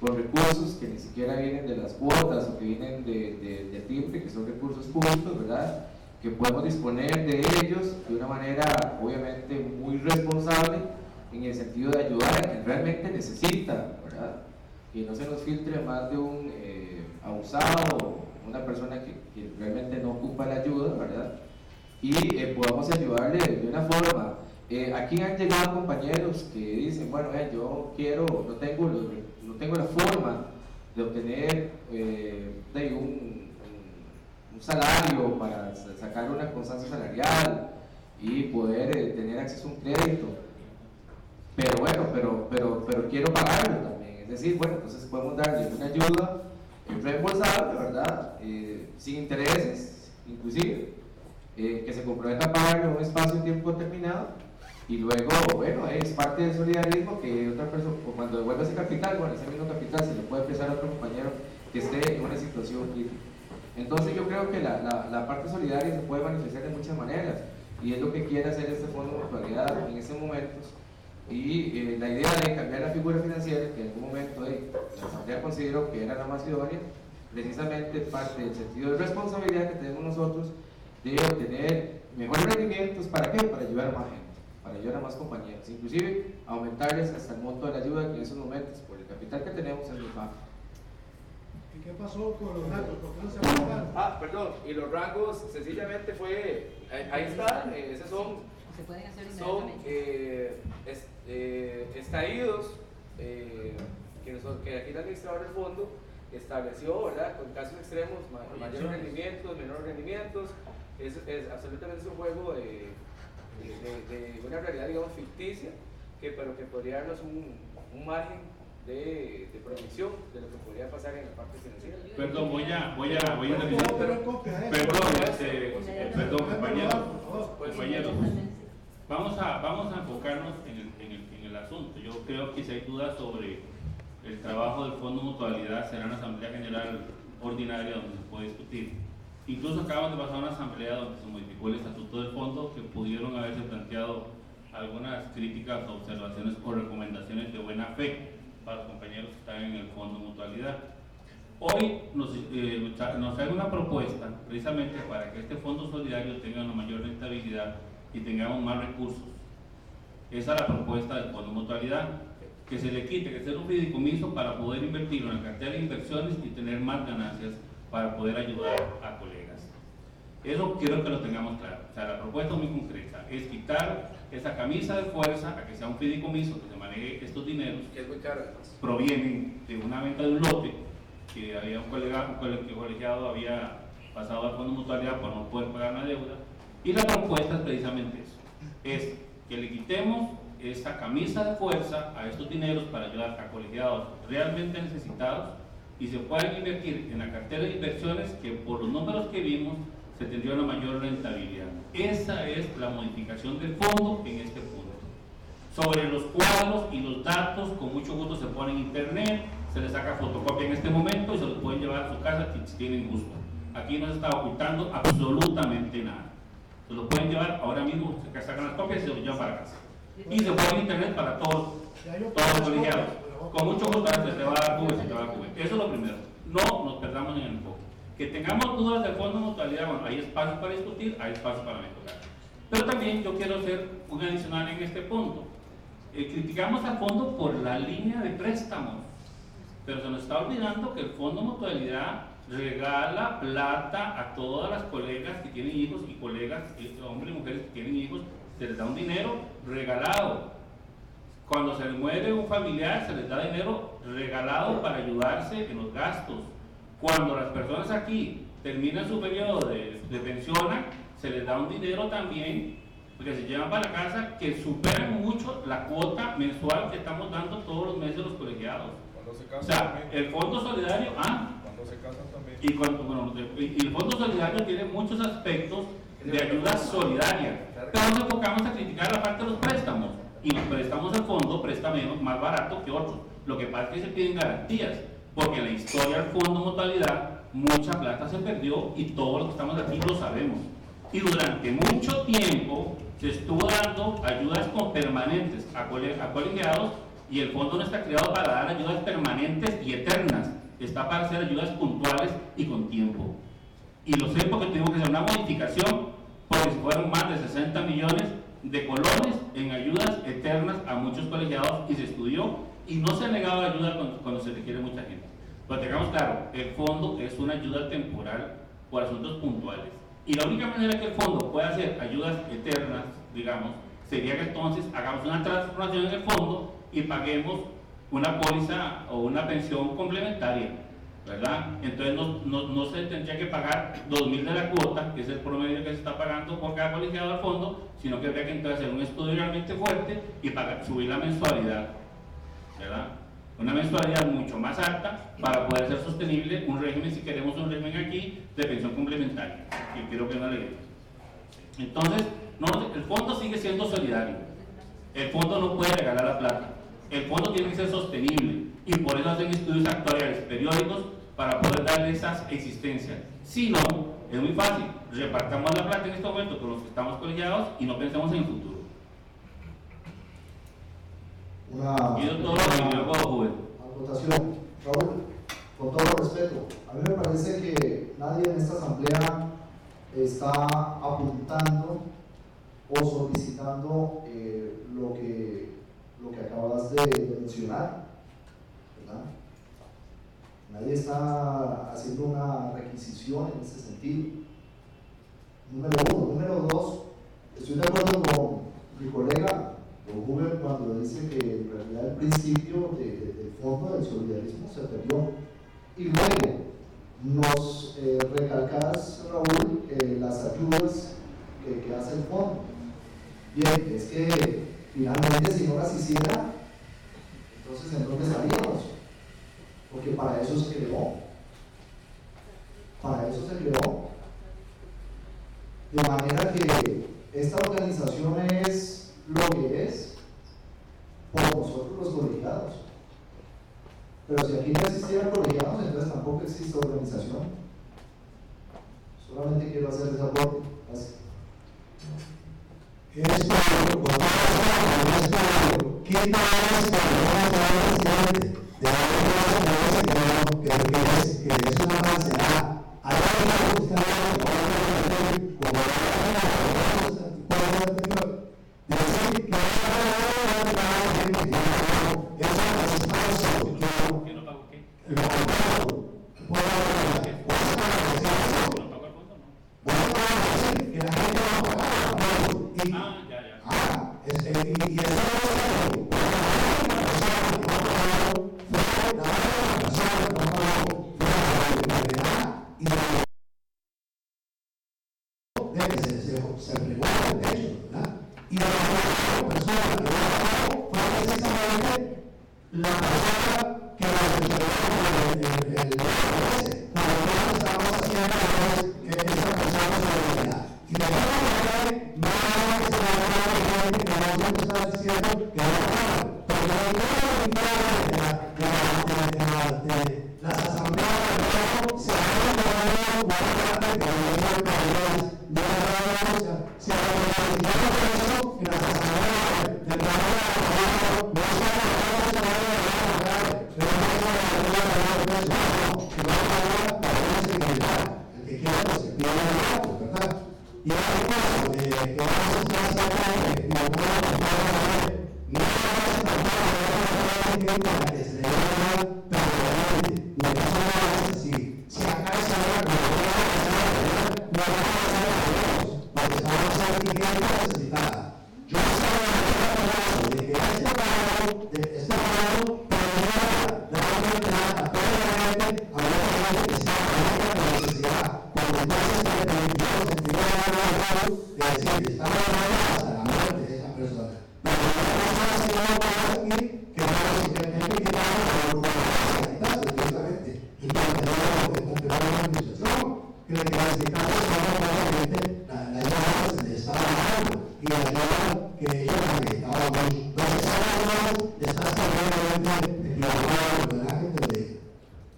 con recursos que ni siquiera vienen de las cuotas o que vienen del timbre, que son recursos públicos, ¿verdad?, que podemos disponer de ellos de una manera obviamente muy responsable, en el sentido de ayudar a quien realmente necesita, ¿verdad?, que no se nos filtre más de un abusado, una persona que realmente no ocupa la ayuda, ¿verdad?, y podamos ayudarle de una forma. Aquí han llegado compañeros que dicen, bueno, yo quiero, no tengo la forma de obtener un salario para sacar una constancia salarial y poder tener acceso a un crédito, pero bueno, pero quiero pagarlo también. Es decir, bueno, entonces podemos darle una ayuda reembolsable, ¿verdad?, sin intereses, inclusive, que se comprometa a pagarle un espacio de tiempo determinado, y luego, bueno, es parte del solidarismo que otra persona, cuando devuelva ese capital, bueno, ese mismo capital se le puede prestar a otro compañero que esté en una situación crítica. Entonces yo creo que la parte solidaria se puede manifestar de muchas maneras, y es lo que quiere hacer este fondo de mutualidad en estos momentos. Y la idea de cambiar la figura financiera, que en algún momento la Asamblea consideró que era la más idónea, precisamente parte del sentido de responsabilidad que tenemos nosotros de obtener mejores rendimientos. ¿Para qué? Para ayudar a más gente, para ayudar a más compañeros, inclusive aumentarles hasta el monto de la ayuda, que en esos momentos, por el capital que tenemos, es muy bajo. ¿Y qué pasó con los rangos? ¿Por qué no se aumentaron? Perdón, y los rangos sencillamente fue, ahí está, esos Se pueden hacer son extraídos que aquí el administrador del fondo estableció, ¿verdad?, con casos extremos, mayores rendimientos, menores rendimientos. Es absolutamente un juego de una realidad, digamos, ficticia, pero que podría darnos un margen de proyección de lo que podría pasar en la parte financiera. Perdón, voy a revisar. Perdón, compañeros. Vamos a enfocarnos en el asunto. Yo creo que si hay dudas sobre el trabajo del Fondo Mutualidad, será una Asamblea General Ordinaria donde se puede discutir. Incluso acabamos de pasar una asamblea donde se modificó el estatuto del fondo, que pudieron haberse planteado algunas críticas, observaciones o recomendaciones de buena fe para los compañeros que están en el Fondo Mutualidad. Hoy nos trae una propuesta precisamente para que este fondo solidario tenga una mayor rentabilidad y tengamos más recursos. Esa es la propuesta del Fondo Mutualidad, que se le quite, que sea un fideicomiso para poder invertirlo en la cartera de inversiones y tener más ganancias para poder ayudar a colegas. Eso quiero que lo tengamos claro. O sea, la propuesta es muy concreta, es quitar esa camisa de fuerza a que sea un fideicomiso que se maneje estos dineros, Que es muy caro. provienen de una venta de un lote que había un colegiado había pasado al Fondo Mutualidad por no poder pagar la deuda, y la propuesta es precisamente eso, es que le quitemos esa camisa de fuerza a estos dineros para ayudar a colegiados realmente necesitados y se puedan invertir en la cartera de inversiones que por los números que vimos se tendría una mayor rentabilidad. Esa es la modificación del fondo en este punto. Sobre los cuadros y los datos, con mucho gusto se pone en internet, se les saca fotocopia en este momento y se los pueden llevar a su casa si tienen gusto. Aquí no se está ocultando absolutamente nada. Se los pueden llevar ahora mismo, se sacan las copias y se los llevan para casa. Y se pone en internet para todos los colegiados. Con mucho gusto se te va a dar cubierto, se te va a cubrir. Eso es lo primero. No nos perdamos en el enfoque. Que tengamos dudas del Fondo de Mutualidad, bueno, hay espacio para discutir, hay espacio para mejorar. Pero también yo quiero hacer un adicional en este punto. Criticamos al fondo por la línea de préstamos, pero se nos está olvidando que el Fondo de Mutualidad regala plata a todas las colegas que tienen hijos y colegas, hombres y mujeres que tienen hijos, se les da un dinero regalado. Cuando se les muere un familiar, se les da dinero regalado para ayudarse en los gastos. Cuando las personas aquí terminan su periodo de pensión, se les da un dinero también que se llevan para la casa, que superan mucho la cuota mensual que estamos dando todos los meses los colegiados. Cuando se casan, O sea, también. el Fondo Solidario, Cuando se casan también. y el Fondo Solidario tiene muchos aspectos de ayuda solidaria, pero nos enfocamos a criticar la parte de los préstamos, y los préstamos del fondo presta menos, más barato que otros. Lo que pasa es que se piden garantías, porque en la historia del Fondo Mutualidad mucha plata se perdió y todos los que estamos aquí lo sabemos. Y durante mucho tiempo se estuvo dando ayudas permanentes a colegiados, y el fondo no está creado para dar ayudas permanentes y eternas, está para hacer ayudas puntuales y con tiempo. Y lo sé porque tuvimos que hacer una modificación, porque fueron más de 60 millones de colones en ayudas eternas a muchos colegiados, y se estudió y no se ha negado ayuda cuando se requiere mucha gente. Pero tengamos claro, el fondo es una ayuda temporal por asuntos puntuales, y la única manera que el fondo pueda hacer ayudas eternas, digamos, sería que entonces hagamos una transformación en el fondo y paguemos una póliza o una pensión complementaria, ¿verdad? Entonces no se tendría que pagar 2.000 de la cuota, que es el promedio que se está pagando por cada colegiado al fondo, sino que habría que entonces hacer un estudio realmente fuerte y subir la mensualidad, ¿verdad? Una mensualidad mucho más alta para poder ser sostenible un régimen, si queremos un régimen aquí, de pensión complementaria, que creo que es una ley. Entonces, el fondo sigue siendo solidario. El fondo no puede regalar la plata. El fondo tiene que ser sostenible, y por eso hacen estudios actuariales periódicos para poder darle esa existencia. Si no, es muy fácil, repartamos la plata en este momento con los que estamos colegiados y no pensemos en el futuro. Acotación. Raúl, con todo respeto, a mí me parece que nadie en esta asamblea está apuntando o solicitando lo que acabas de mencionar, ¿verdad? Nadie está haciendo una requisición en ese sentido. Número uno. Número dos, estoy de acuerdo con mi colega don Huber cuando dice que en realidad el principio del fondo del solidarismo se perdió. Y luego nos recalcas, Raúl, las ayudas que hace el fondo. Bien, es que finalmente si no las hiciera, entonces ¿en dónde estaríamos? Porque para eso se creó. Para eso se creó. De manera que esta organización es lo que es por nosotros los colegiados. Pero si aquí no existieran colegiados, entonces tampoco existe organización. Solamente quiero hacer ese aporte. Gracias.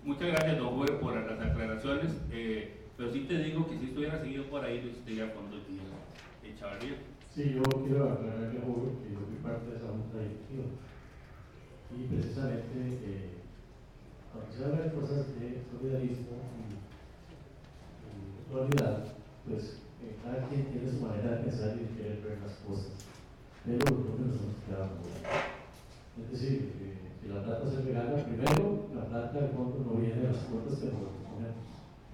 Muchas gracias, don Hugo, por las aclaraciones. Pero sí te digo que si estuviera seguido por ahí, lo estaría a fondo y Chavarría. Sí, yo quiero aclararle a Julio que yo fui parte de esa junta directiva. Y precisamente, cuando se habla de cosas de solidarismo y unidad, pues cada quien tiene su manera de pensar y de querer ver las cosas. Pero los números son los que dan. Es decir, si la plata se regala, primero, la plata del fondo no viene de las cuotas que nosotros ponemos.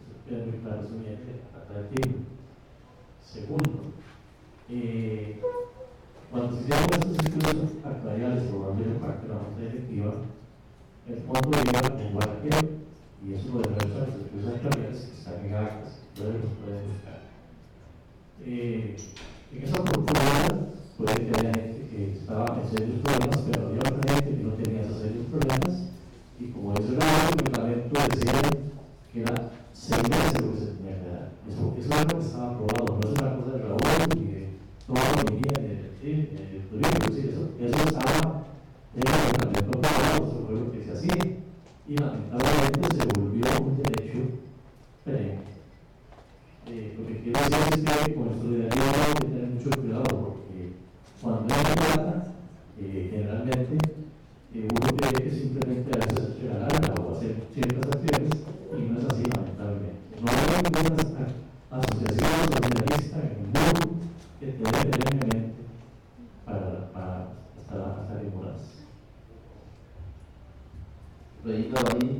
Eso queda muy claro, eso viene de la plata del tiro. Segundo, cuando se hicieron estos estudios actuariales por el impacto de la junta directiva, el fondo iba en Guadalquivir, y eso lo demuestran los estudios actuariales que están en actas, luego los pueden buscar. En esa oportunidad puede que haya gente que estaba en serios problemas, pero había otra gente que no tenía esos serios problemas, y como eso era el reglamento decía que era 6 meses lo que se tenía que dar. Eso es algo que estaba aprobado, no es una cosa de Raúl ni de toda la familia de turismo, eso estaba en el reglamento aprobado, eso fue lo que se hacía, y lamentablemente se volvió un derecho perenne. Lo que quiero decir es que con el solidarismo hay que tener mucho cuidado, porque cuando hay plata, generalmente uno cree que simplemente a veces regalarla o hacer ciertas acciones, y no es así, lamentablemente. No hay ninguna asociación solidarista en el mundo que te dé perennemente hasta que mueras. Rayita Bani,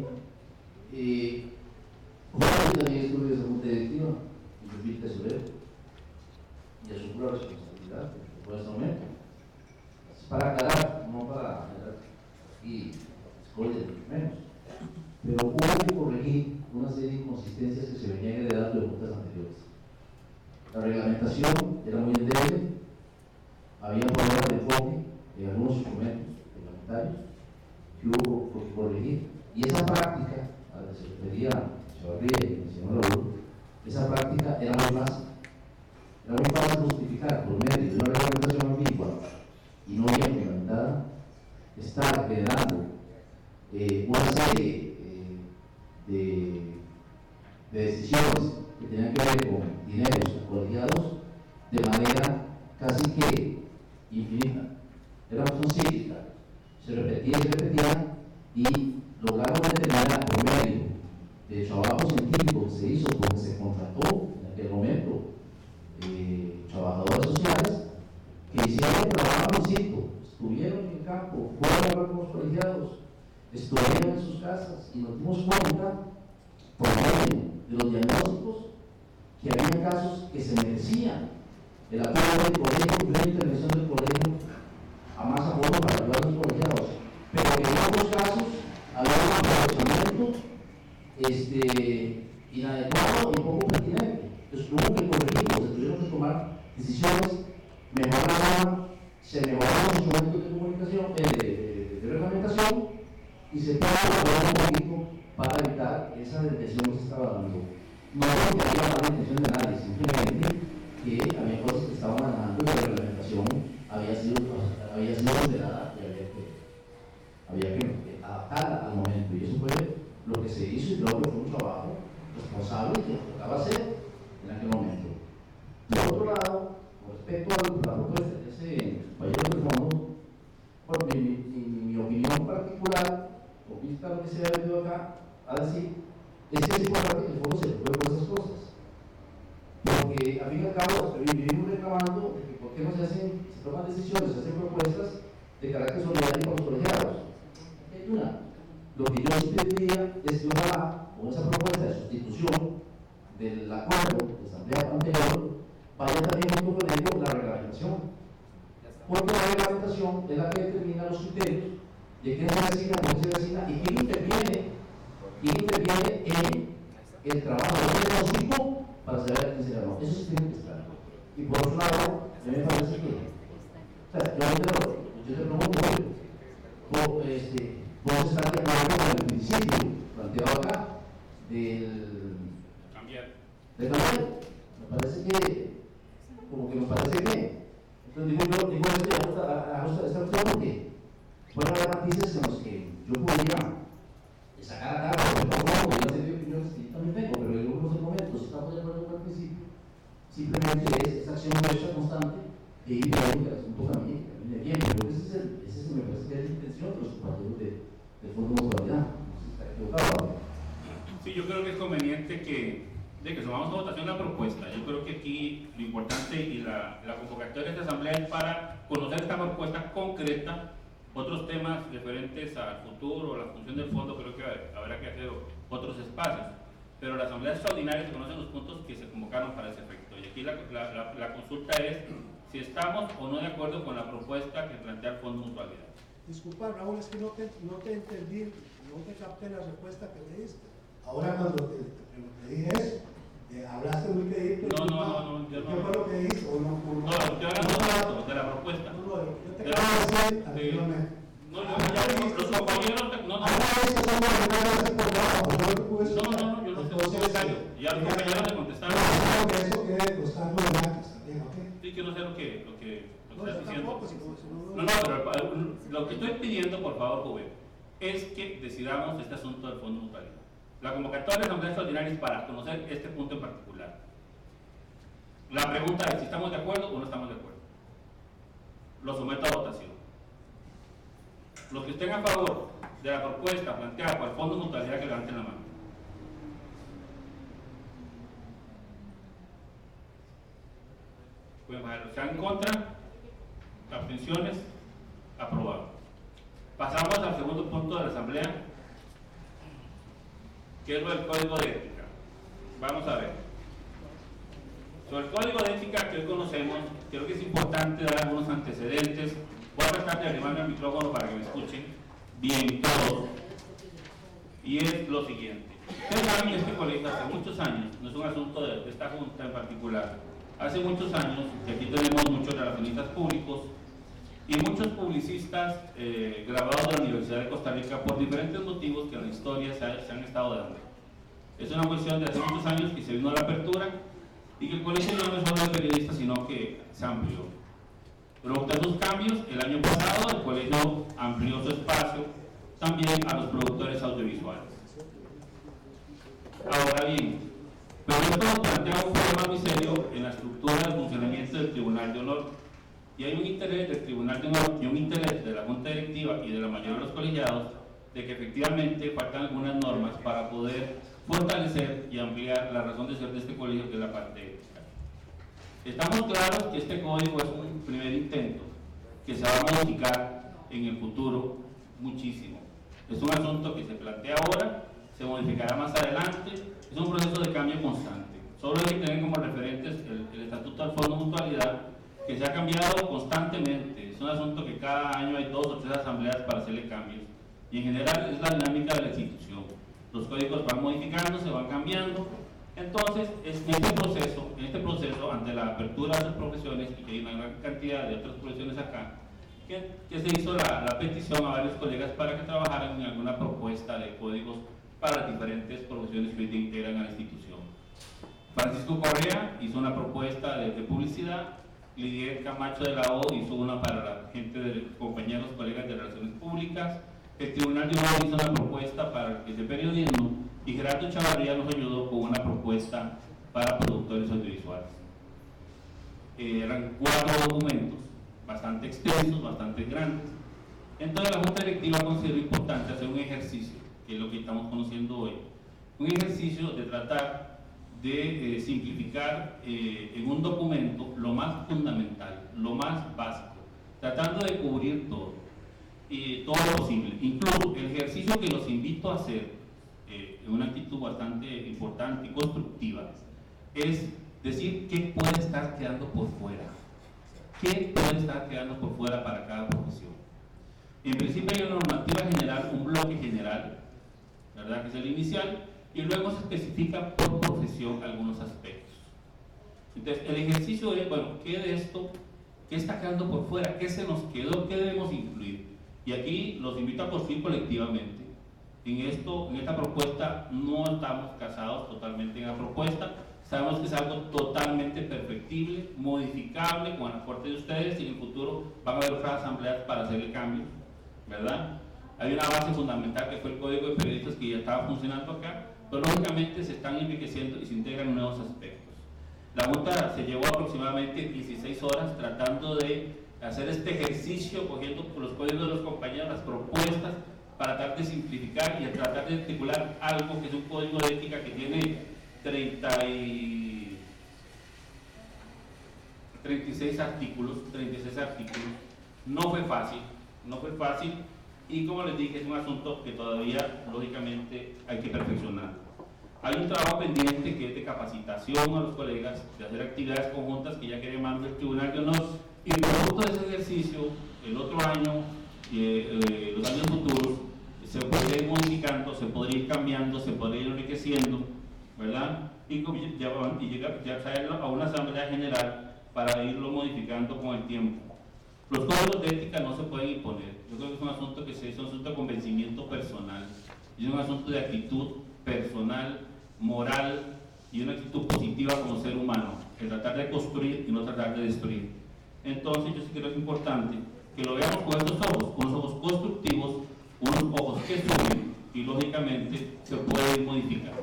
Juan también estuvo en esa junta directiva, y yo fui tesorero, y asumo la responsabilidad por este momento. Es para aclarar, no para generar y escoger menos. Pero hubo que corregir una serie de inconsistencias que se venían heredando de juntas anteriores. La reglamentación era muy endeble, había problemas de enfoque en algunos instrumentos reglamentarios que hubo que corregir, y esa práctica, a la que se refería Chavarría y el señor Raúl, esa práctica era muy fácil justificar por medio de una reglamentación ambigua y no bien fundamentada, estar generando una serie de decisiones que tenían que ver con dineros colegiados de manera casi que infinita. Era una cuestión cíclica, se repetía y logramos determinar por medio de trabajo científico que se hizo porque se contrató en aquel momento trabajadores sociales que hicieron el trabajo en sitio, estuvieron en el campo, fueron a hablar con los colegiados, estuvieron en sus casas, y nos dimos cuenta por medio de los diagnósticos que había casos que se merecían el apoyo del colegio y una intervención del colegio a más apoyo para ayudar a los colegiados, pero que en otros casos había un aprovechamiento inadecuado y poco pertinente. Entonces tuvo que corregirlo, se tuvieron que tomar decisiones, se mejoraron los instrumentos de comunicación, de reglamentación, y se pudo mejorar un poquito para evitar esa desviación que se estaba dando. No porque había mala intención de nadie, simplemente que había cosas que estaban manejando y la reglamentación había sido alterada y había que adaptarla al momento, y eso fue lo que se hizo, y creo que fue un trabajo responsable que tocaba hacer en aquel momento. Por otro lado, con respecto al propuesta de ese caballero del fondo, por mi opinión particular, o vista lo que se ha venido acá a decir, es que es importante que el fondo se preocupe por esas cosas. Porque a fin y al cabo vivimos reclamando de que por qué no se toman decisiones, se hacen propuestas de carácter solidario para los colegiados. Aquí hay una. Lo que yo sí pediría es que ojalá, con esa propuesta de sustitución del acuerdo de asamblea anterior, vaya también junto con ello la reglamentación. Porque la reglamentación es la que determina los criterios de quién se designa, cómo se designa y quién interviene en el trabajo diagnóstico para saber a quién se ganó. Eso sí tiene que estar. Y por otro lado, a mí me parece que, yo te pregunto, ¿vos estás de acuerdo con el principio planteado acá del cambiar? Me parece que, como que nos parece bien. Entonces digo esto a esta opción porque pueden haber matices en los que yo podría sacar a cara, porque yo una serie de opiniones que yo también tengo, pero en algunos momentos esta del Fondo de Mutualidad. ¿Está equivocado? Sí, yo creo que es conveniente que sumamos a votación la propuesta. Yo creo que aquí lo importante y la convocatoria de esta asamblea es para conocer esta propuesta concreta. Otros temas referentes al futuro, la función del fondo, creo que habrá que hacer otros espacios. Pero la asamblea extraordinaria se conocen los puntos que se convocaron para ese efecto. Y aquí la consulta es si estamos o no de acuerdo con la propuesta que plantea el Fondo de Mutualidad. Disculpa, Raúl, es que no te entendí, no te capté la respuesta que me diste. Ahora cuando te dije eso, hablaste muy querido. No, yo no. ¿Qué fue lo que dijiste? No, estoy hablando de la propuesta. No, yo te acabo de decir anteriormente. No, los compañeros. No, yo no sé comentario. Ya los compañeros le contestaron. Eso quede constando de antes también, ¿ok? Sí, que no sé lo que estás diciendo. Tampoco, Pero lo que estoy pidiendo, por favor, Juven, es que decidamos este asunto del Fondo de Mutualidad. La convocatoria de asamblea extraordinaria es para conocer este punto en particular. La pregunta es si estamos de acuerdo o no estamos de acuerdo. Lo someto a votación. Los que estén a favor de la propuesta planteada por el Fondo de Mutualidad, que levanten la mano. Pues los que están en contra, abstenciones, aprobado. Pasamos al segundo punto de la asamblea, que es lo del código de ética. Vamos a ver. Sobre el código de ética que hoy conocemos, creo que es importante dar algunos antecedentes. Voy a tratar de arrimarme al micrófono para que me escuchen bien todos. Y es lo siguiente. Ustedes saben que este colegio hace muchos años, no es un asunto de esta junta en particular, hace muchos años que aquí tenemos muchos relacionistas públicos y muchos publicistas graduados de la Universidad de Costa Rica por diferentes motivos que en la historia se han estado dando. Es una cuestión de hace muchos años que se vino a la apertura y que el colegio no es solo de periodistas, sino que se amplió. Producto de esos cambios, el año pasado el colegio amplió su espacio también a los productores audiovisuales. Ahora bien, pero esto plantea un problema muy serio en la estructura del funcionamiento del Tribunal de Honor. Y hay un interés del Tribunal de Honor y un interés de la Junta Directiva y de la mayoría de los colegiados de que efectivamente faltan algunas normas para poder fortalecer y ampliar la razón de ser de este colegio, que es la parte ética. Estamos claros que este código es un primer intento que se va a modificar en el futuro muchísimo. Es un asunto que se plantea ahora, se modificará más adelante, es un proceso de cambio constante. Solo hay que tener como referentes el Estatuto del Fondo de Mutualidad, que se ha cambiado constantemente. Es un asunto que cada año hay 2 o 3 asambleas para hacerle cambios. Y en general es la dinámica de la institución. Los códigos van modificándose, van cambiando. Entonces, en este proceso, ante la apertura de las profesiones, y que hay una gran cantidad de otras profesiones acá, que se hizo la petición a varios colegas para que trabajaran en alguna propuesta de códigos para las diferentes profesiones que hoy integran a la institución. Francisco Correa hizo una propuesta de publicidad, Lidier Camacho de la O hizo una para la gente de compañeros, colegas de relaciones públicas, el Tribunal de Honor hizo una propuesta para el de periodismo y Gerardo Chavarría nos ayudó con una propuesta para productores audiovisuales. Eran 4 documentos, bastante extensos, bastante grandes. Entonces la Junta Directiva consideró importante hacer un ejercicio, que es lo que estamos conociendo hoy, un ejercicio de tratar de simplificar en un documento lo más fundamental, lo más básico, tratando de cubrir todo lo posible. Incluso el ejercicio que los invito a hacer en una actitud bastante importante y constructiva es decir qué puede estar quedando por fuera, qué puede estar quedando por fuera para cada profesión. En principio hay una normativa general, un bloque general, ¿verdad?, que es el inicial, y luego se especifica por profesión algunos aspectos. Entonces, el ejercicio es, bueno, ¿qué de esto? ¿Qué está quedando por fuera? ¿Qué se nos quedó? ¿Qué debemos incluir? Y aquí los invito a construir colectivamente. En esta propuesta no estamos casados totalmente en la propuesta. Sabemos que es algo totalmente perfectible, modificable con el aporte de ustedes, y en el futuro van a haber otras asambleas para hacerle cambios, ¿verdad? Hay una base fundamental que fue el Código de Periodistas, que ya estaba funcionando acá, pero lógicamente se están enriqueciendo y se integran nuevos aspectos. La Junta se llevó aproximadamente 16 horas tratando de hacer este ejercicio, cogiendo por los códigos de los compañeros, las propuestas, para tratar de simplificar y tratar de articular algo que es un código de ética que tiene 36 artículos. No fue fácil, y como les dije, es un asunto que todavía, lógicamente, hay que perfeccionar. Hay un trabajo pendiente que es de capacitación a los colegas, de hacer actividades conjuntas que ya quiere mandar el Tribunal de Honor, y producto de ese ejercicio, el otro año y los años futuros, se podría ir modificando, se podría ir cambiando, se podría ir enriqueciendo, ¿verdad? Y ya traerlo a una asamblea general para irlo modificando con el tiempo. Los códigos de ética no se pueden imponer. Yo creo que es un asunto es un asunto de convencimiento personal, es un asunto de actitud personal, moral y una actitud positiva como ser humano, el tratar de construir y no tratar de destruir. Entonces yo sí creo que es importante que lo veamos con estos ojos, con los ojos constructivos, unos ojos que suben y lógicamente se puede ir modificando.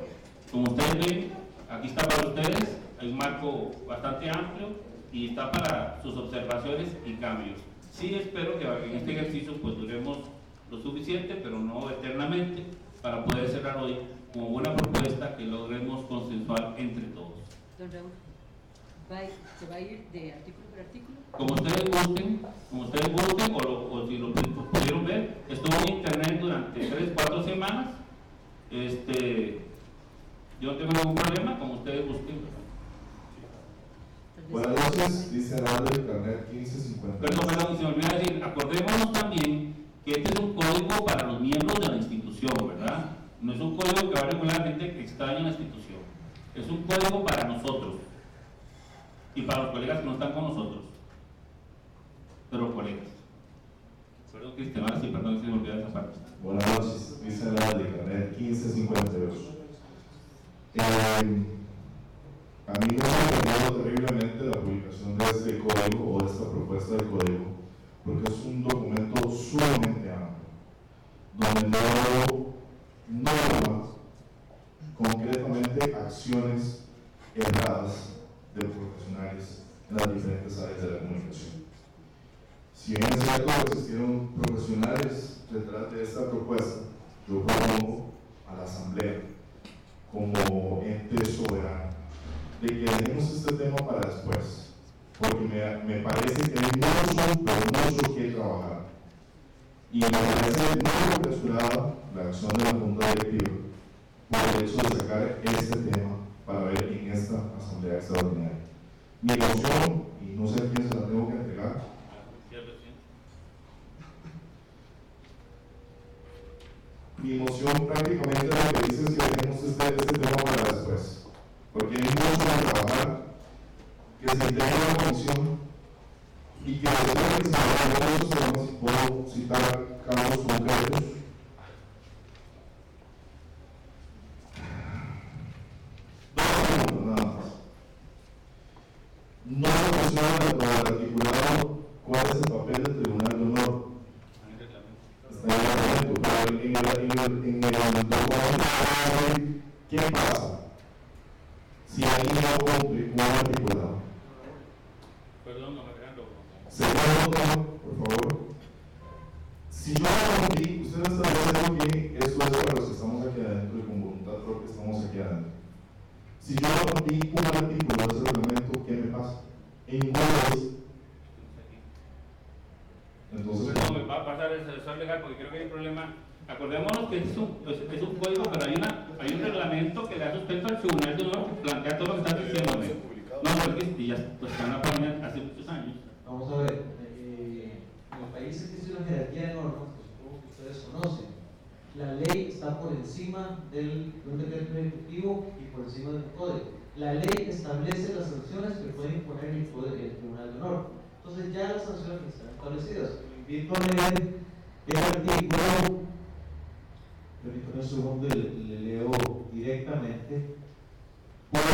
Como ustedes ven, aquí está para ustedes, hay un marco bastante amplio y está para sus observaciones y cambios. Sí espero que en este ejercicio pues duremos lo suficiente, pero no eternamente, para poder cerrar hoy como una propuesta que logremos consensuar entre todos. Don Raúl, ¿se va a ir de artículo por artículo? Como ustedes gusten, o si lo pudieron ver, estuvo en internet durante 3-4 semanas. Yo no tengo ningún problema, como ustedes gusten. Buenas noches, dice Arado del Carnet 1550. Perdón, se me olvidó decir, acordémonos también que este es un código para los miembros de la institución, ¿verdad? No es un código que va a regular a gente que extraña en la institución. Es un código para nosotros y para los colegas que no están con nosotros. Pero colegas. Perdón, Cristian, ahora sí, perdón, que se me olvidó esa parte. Buenas noches, dice Arado del Carnet 1552. A mí me ha sorprendido terriblemente la publicación de este código o de esta propuesta de código, porque es un documento sumamente amplio, donde no normas concretamente acciones erradas de profesionales en las diferentes áreas de la comunicación. Si bien es cierto que existieron profesionales detrás de esta propuesta, yo propongo a la Asamblea como ente soberano de que dejemos este tema para después, porque me parece que hay mucho que trabajar, y me parece muy apresurada la acción de la Junta Directiva por el hecho de sacar este tema para ver en esta Asamblea Extraordinaria. Mi moción, y no sé a quién se la tengo que entregar, mi moción prácticamente lo que dice es que dejemos este tema para después, porque hay mucho que trabajar, que se integre en la comisión y que después que se hagan muchos temas, y puedo citar casos concretos. Nada más. No se menciona dentro del articulado cuál es el papel del Tribunal de Honor. Está en el reglamento, pero en el documento, ¿qué pasa si alguien no cumple un articulado? Perdón, no me dejan loco. Segundo tema, por favor. Si yo no cumplí, usted está diciendo que esto es para los que estamos aquí adentro y con voluntad propia estamos aquí adentro. Si yo no cumplí un artículo de ese reglamento, ¿qué me pasa? En ninguna vez. Entonces, no me va a pasar el asesor legal porque creo que hay un problema. Acordémonos que es un código, pero hay un reglamento que le da sustento al Tribunal de Honor que plantea todo lo que está diciéndome. No, porque ya están a poner hace muchos años. Vamos a ver, en el país existe una jerarquía de normas que supongo que ustedes conocen. La ley está por encima de un decreto ejecutivo y por encima del código. La ley establece las sanciones que puede imponer el Tribunal de Honor. Entonces ya las sanciones están establecidas. Lo invito a leer el artículo, permítame un segundo, le leo directamente. Puede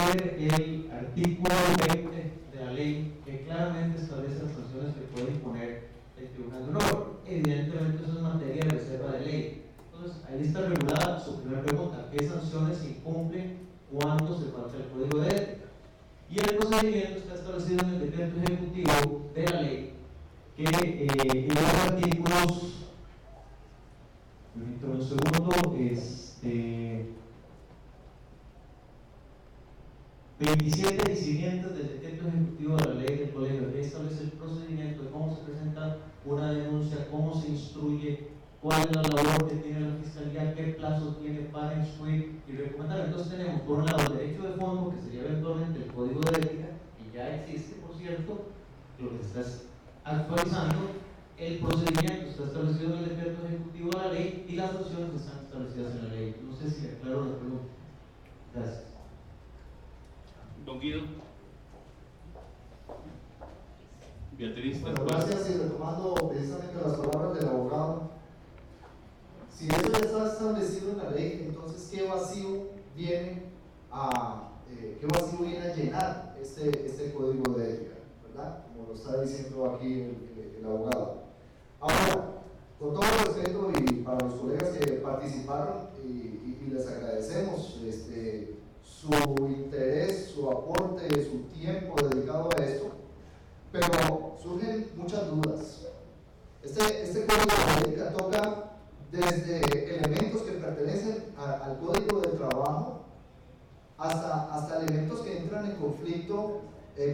leer el artículo 20 de la ley que claramente establece las sanciones que puede imponer el Tribunal de Honor. Evidentemente eso es materia de reserva de ley. Entonces ahí está regulada su primera pregunta: ¿qué sanciones se incumplen cuando se falta el código de ética? Y el procedimiento está establecido en el decreto ejecutivo de la ley que en los artículos, permítame un segundo, 27 y siguientes del decreto ejecutivo de la ley del colegio establece el procedimiento de cómo se presenta una denuncia, cómo se instruye, cuál es la labor que tiene la fiscalía, qué plazo tiene para instruir y recomendar. Entonces tenemos por un lado el derecho de fondo, que sería eventualmente el código de ética, que ya existe, por cierto, lo que se está actualizando, el procedimiento está establecido en el decreto ejecutivo de la ley y las sanciones están establecidas en la ley. No sé si aclaro la pregunta. Gracias. Don Guido. Beatriz. Bueno, gracias, y retomando precisamente las palabras del abogado, si eso ya está establecido en la ley, entonces ¿qué vacío viene a llenar este código de ética, ¿verdad? Como lo está diciendo aquí el abogado. Ahora, con todo respeto y para los colegas que participaron, y les agradecemos su interés, su aporte, su tiempo dedicado a esto, pero surgen muchas dudas. Este código de ética toca desde elementos que pertenecen al código del trabajo hasta elementos que entran en conflicto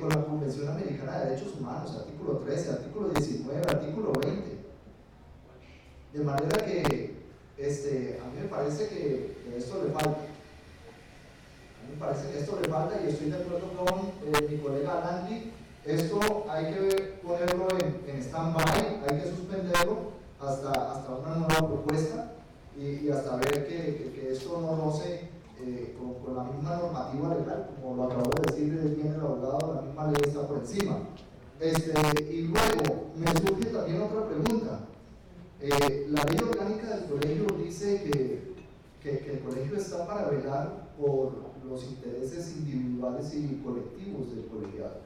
con la Convención Americana de Derechos Humanos, artículo 13, artículo 19, artículo 20. De manera que a mí me parece que esto le falta. Y estoy de acuerdo con mi colega Landy. Esto hay que ponerlo en stand-by, hay que suspenderlo hasta una nueva propuesta y hasta ver que esto no roce con la misma normativa legal, como lo acabó de decir bien el abogado, la misma ley está por encima. Y luego me surge también otra pregunta. La ley orgánica del colegio dice que el colegio está para velar por los intereses individuales y colectivos del colegiado.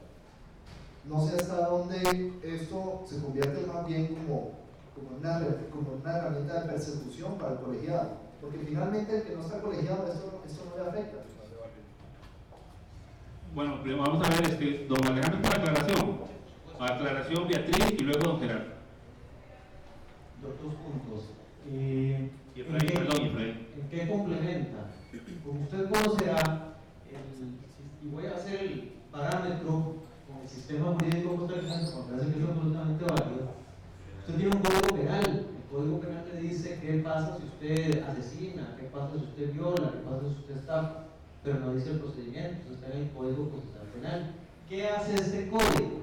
No sé hasta dónde esto se convierte más bien como una herramienta de persecución para el colegiado, porque finalmente el que no está colegiado esto no le afecta. Bueno, primero vamos a ver, don Alejandro, por aclaración Beatriz y luego don Gerardo. Dos puntos. Y Efraín. ¿En qué complementa? Como usted conocerá, y voy a hacer el parámetro con el sistema jurídico costarricense, porque parece que es absolutamente válido. Usted tiene un código penal. El código penal le dice qué pasa si usted asesina, qué pasa si usted viola, qué pasa si usted estafa, pero no dice el procedimiento. Eso está en el código procesal penal. ¿Qué hace este código?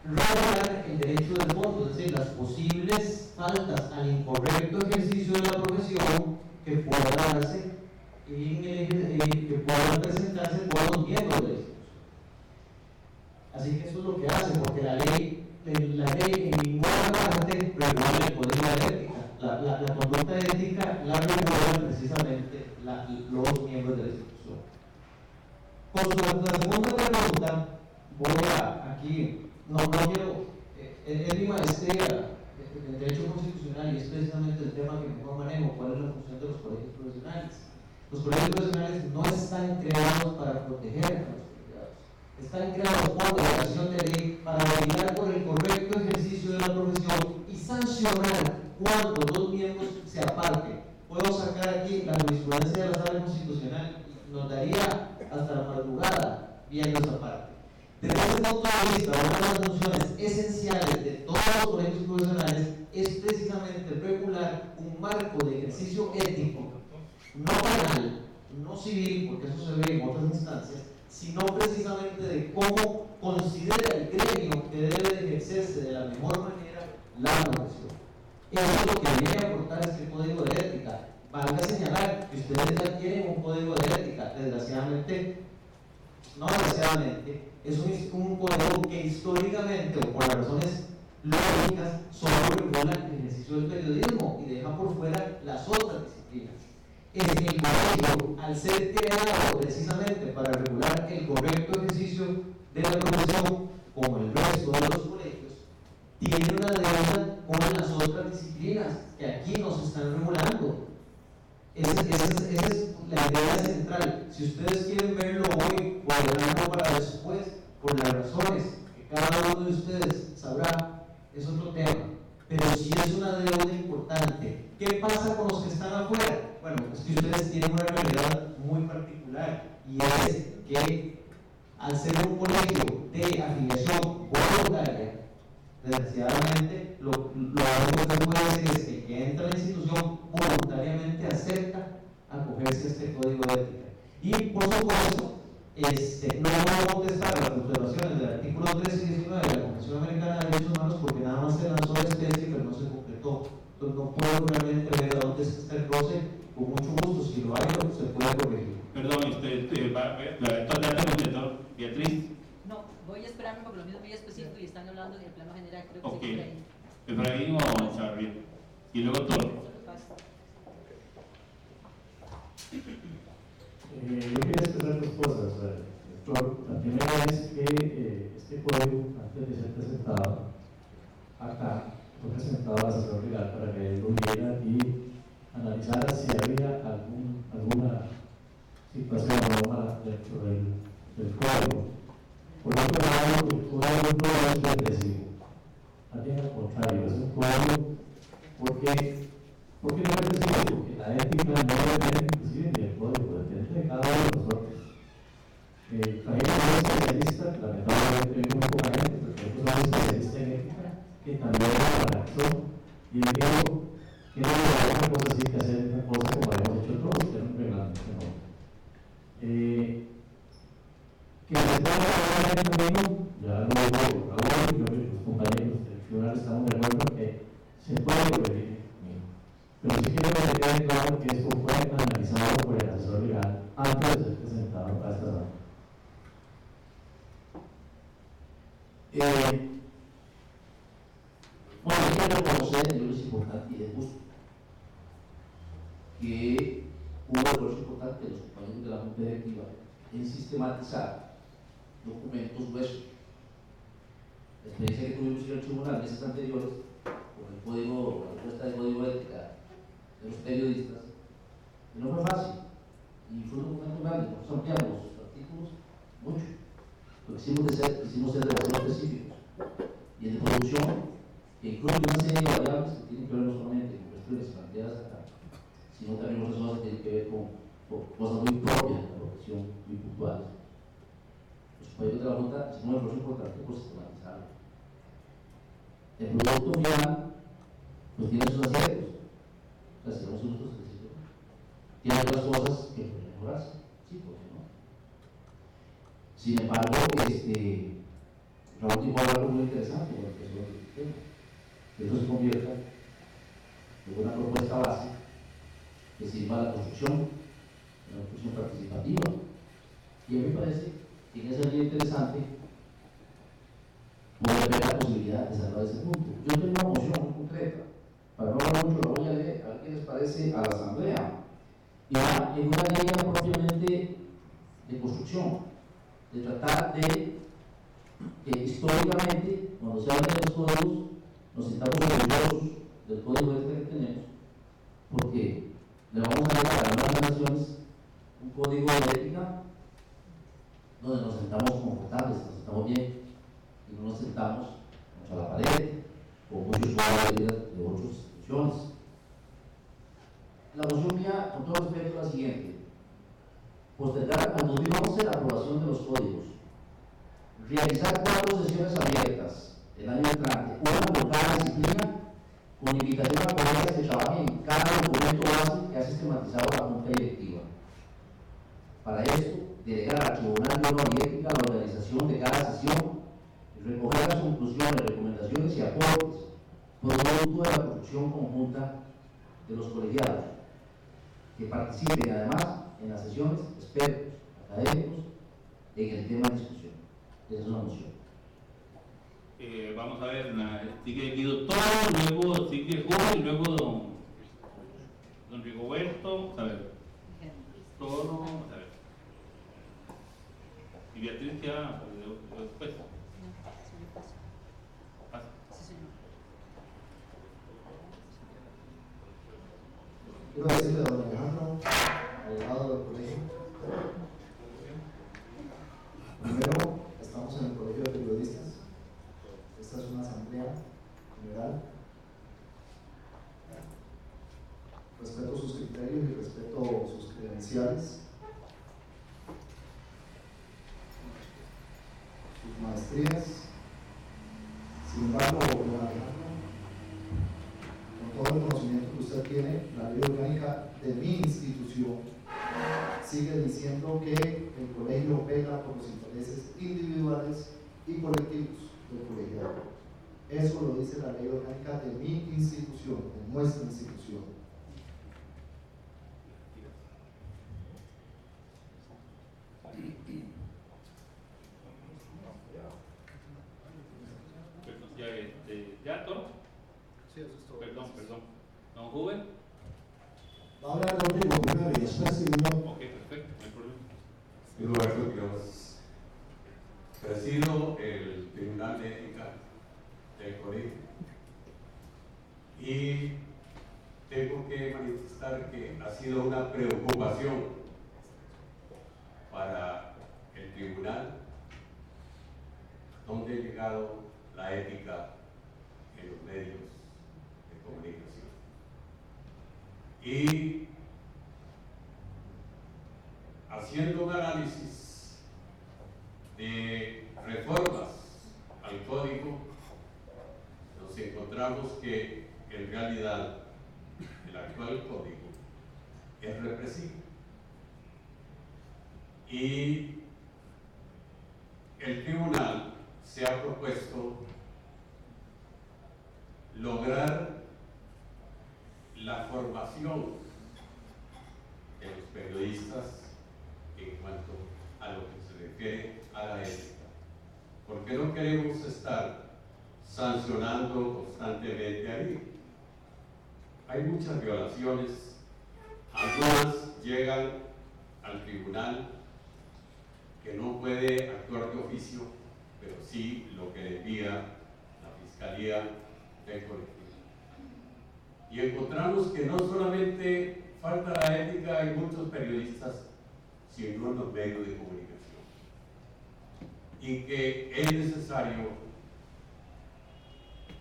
Regular el derecho del fondo, es decir, las posibles faltas al incorrecto ejercicio de la profesión que pueda darse que puedan presentarse por los miembros de la institución. Así que eso es lo que hace, porque la ley en ninguna parte regula el código de ética. La conducta ética la regulan precisamente los miembros de la institución. Con la segunda pregunta, voy a aquí. No quiero, es mi maestría en Derecho Constitucional y es precisamente el tema que mejor manejo, cuál es la función de los colegios profesionales. Los colegios profesionales no están creados para proteger a los colegiados, están creados por obligación de ley para velar por el correcto ejercicio de la profesión y sancionar cuando dos miembros se aparten. Puedo sacar aquí la jurisprudencia de la Sala Constitucional y nos daría hasta la madrugada viendo esa parte. Desde ese punto de vista, una de las funciones esenciales de todos los colegios profesionales es precisamente regular un marco de ejercicio ético, no penal, no civil, porque eso se ve en otras instancias, sino precisamente de cómo considera el gremio que debe de ejercerse de la mejor manera la profesión. Eso es lo que viene a aportar este código de ética. Valga señalar que ustedes ya tienen un código de ética, desgraciadamente, es un código que históricamente, o por razones lógicas, solo regula el ejercicio del periodismo y deja por fuera las otras disciplinas. El colegio, al ser creado precisamente para regular el correcto ejercicio de la profesión, como el resto de los colegios, tiene una deuda con las otras disciplinas que aquí nos están regulando. Esa es la idea central. Si ustedes quieren verlo hoy o dejarlo para después, por las razones que cada uno de ustedes sabrá, es otro tema, pero sí es una deuda importante. ¿Qué pasa con los que están afuera? Bueno, es que ustedes tienen una realidad muy particular, y es que al ser un colegio de afiliación voluntaria, desgraciadamente lo único que puede decir es que el que entra a la institución voluntariamente acepta acogerse a este código de ética. Y por supuesto, no voy a contestar las observaciones del artículo 13 y 19 de la Convención Americana de Derechos Humanos porque nada más se lanzó la especie pero no se concretó. Entonces no puedo realmente ver a dónde está el roce. Con mucho gusto, si lo hay, se puede corregir. Perdón, Beatriz. No, voy a esperarme porque lo mismo es muy específico y están hablando del plano general. Creo que Ok. sí, por ahí. Efraín o Charlie. Y luego Toro. Yo quería expresar dos cosas, doctor. La primera es que este código, antes de ser presentado acá, fue presentado al asesor legal para que él lo viera y analizara si había alguna situación anormal dentro del código. Por otro lado, el código no es represivo. También al contrario, es un código porque no es represivo, porque la ética no depende inclusive del código, depende de cada uno de nosotros. También hay especialistas, lamentablemente hay muy poca gente, porque hay un especialista en ética que también analizó y dijo que no hay una cosa así que hacer una cosa como habíamos hecho todos, que era un reglamento, ¿no? Que se pueda hablar en el camino, ya lo digo ahora, yo y los compañeros del tribunal estamos de acuerdo que se puede corregir el camino. Pero sí quiero que quede claro que esto fue analizado por el asesor legal antes de ser presentado a esta sala. Bueno, quiero reconocer, yo es importante y de gusto, que hubo un esfuerzo importante de los compañeros de la Junta Directiva en sistematizar documentos huesos. La experiencia que tuvimos en el tribunal meses anteriores, con el código, la propuesta de código de ética de los periodistas, que no fue fácil, y fue un documento grande, nosotros ampliamos los artículos mucho, lo que quisimos ser demasiado específicos, y en de producción, que incluye una serie de variables que tienen que ver no solamente con cuestiones planteadas acá, sino también otras cosas que tienen que ver con cosas muy propias de la profesión, muy puntuales. Los compañeros de la Junta hicieron un esfuerzo importante por sistematizarlo. El producto final pues tiene sus aciertos, o sea, si tenemos un uso específico, tiene otras cosas que pueden mejorarse, sí, ¿por qué no? Sin embargo, Raúl dijo algo muy interesante con el que eso se convierta en una propuesta base que sirva a la construcción, una construcción participativa. Y a mí me parece que en ese día interesante poder ver la posibilidad de salvar ese punto. Yo tengo una moción muy concreta, para no hablar mucho, la voy a leer, a ver qué les parece a la Asamblea. Y va en una línea propiamente de construcción, de tratar de que históricamente, cuando se habla de los códigos, nos sintamos orgullosos del código de ética que tenemos, porque le vamos a dar a las naciones un código de ética donde nos sentamos confortables, nos sentamos bien y no nos sentamos contra la pared o muchos ciudadanos de otras instituciones. La moción mía, con todo respeto, es la siguiente: postergar al 2011 la aprobación de los códigos, realizar 4 sesiones abiertas el año entrante, una por cada disciplina, con invitación a colegas que trabajen en cada documento base que ha sistematizado la Junta Directiva. Para esto, delegar al Tribunal de Honor y Ética la organización de cada sesión, recoger las conclusiones, recomendaciones y aportes, producto de la producción conjunta de los colegiados, que participen además en las sesiones expertos, académicos, en el tema de discusión. Esa es una moción. Vamos a ver, sigue Guido Toro, luego sigue Julio y luego don Rigoberto, a ver, Toro, a ver. Y Beatriz ya después. Pasa. Quiero decirle a don Alejandro, abogado del colegio. Primero, estamos en el Colegio de Periodistas. Esta es una asamblea general. Respeto sus criterios y respeto sus credenciales, sus maestrías. Sin embargo, don Alejandro, con todo el conocimiento que usted tiene, la ley orgánica de mi institución sigue diciendo que el colegio vela por los intereses individuales y colectivos del colegiado. Eso lo dice la ley orgánica de mi institución, de nuestra institución. ¿Ya todo? Sí, eso es todo. Perdón. ¿Don Juven? Va a hablar Rodrigo primero y después si yo. Ok, perfecto, no hay problema. Soy Roberto Quiroz. Presido el Tribunal de Ética del colegio y tengo que manifestar que ha sido una preocupación para el tribunal donde ha llegado la ética en los medios de comunicación. Y haciendo un análisis de reformas al código, nos encontramos que en realidad el actual código es represivo. Y el tribunal se ha propuesto lograr la formación de los periodistas en cuanto a lo que se refiere a la ética, porque no queremos estar sancionando constantemente ahí. Hay muchas violaciones, algunas llegan al tribunal que no puede actuar de oficio, pero sí lo que le envía la Fiscalía del colectivo. Y encontramos que no solamente falta la ética en muchos periodistas, sino en los medios de comunicación. Y que es necesario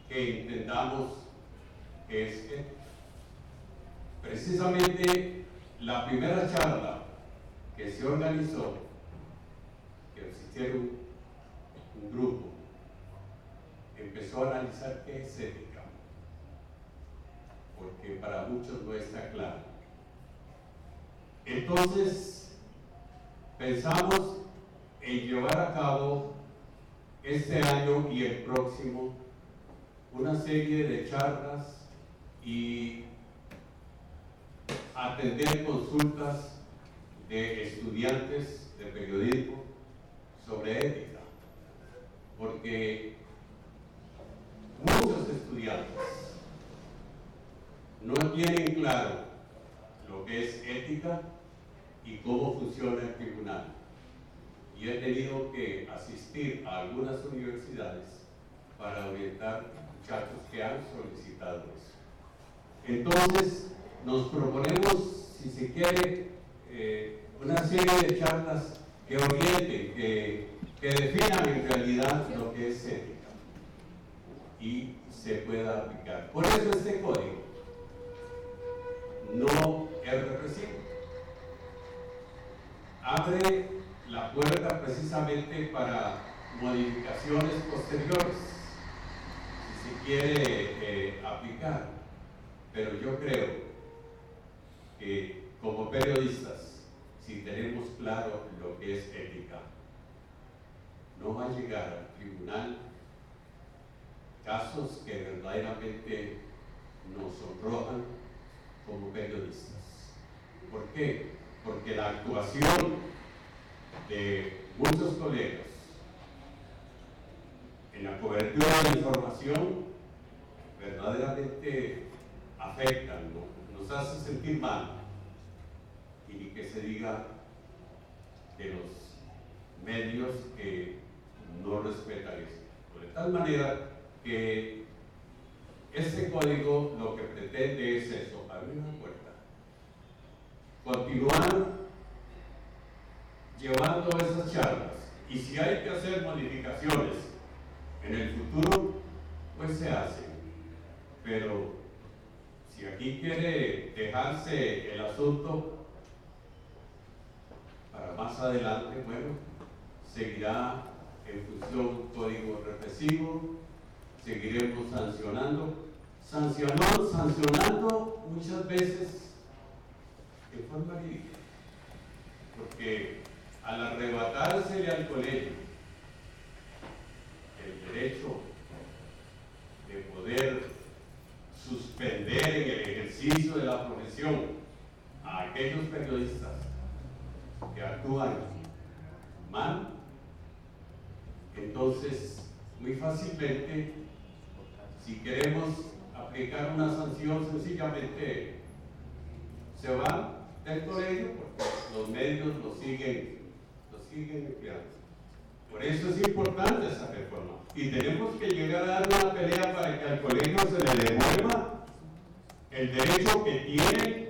que entendamos que es ética. Precisamente la primera charla que se organizó, que existieron un grupo, empezó a analizar qué es ética, porque para muchos no está claro. Entonces, pensamos en llevar a cabo este año y el próximo una serie de charlas y atender consultas de estudiantes de periodismo sobre ética, porque muchos estudiantes no tienen claro lo que es ética y cómo funciona el tribunal, y he tenido que asistir a algunas universidades para orientar muchachos que han solicitado eso. Entonces, nos proponemos, si se quiere, una serie de charlas que orienten, que definan en realidad lo que es ética y se pueda aplicar. Por eso este código no es represivo. Abre la puerta precisamente para modificaciones posteriores, si se quiere aplicar. Pero yo creo que como periodistas, si tenemos claro lo que es ética, no va a llegar al tribunal casos que verdaderamente nos sonrojan como periodistas. ¿Por qué? Porque la actuación de muchos colegas en la cobertura de la información verdaderamente afectan, nos hace sentir mal, y ni que se diga de los medios que no respetan esto. De tal manera que este código lo que pretende es eso, abrir una puerta, continuar llevando esas charlas, y si hay que hacer modificaciones en el futuro, pues se hacen. pero si aquí quiere dejarse el asunto para más adelante, bueno, seguirá en función código represivo, seguiremos sancionando muchas veces en forma ridícula, porque al arrebatársele al colegio el derecho de poder suspender en el ejercicio de la profesión a aquellos periodistas que actúan mal, entonces muy fácilmente, si queremos aplicar una sanción, sencillamente se va del colegio porque los medios lo siguen empleando. Por eso es importante esa reforma y tenemos que llegar a dar una pelea para que al colegio se le devuelva el derecho que tienen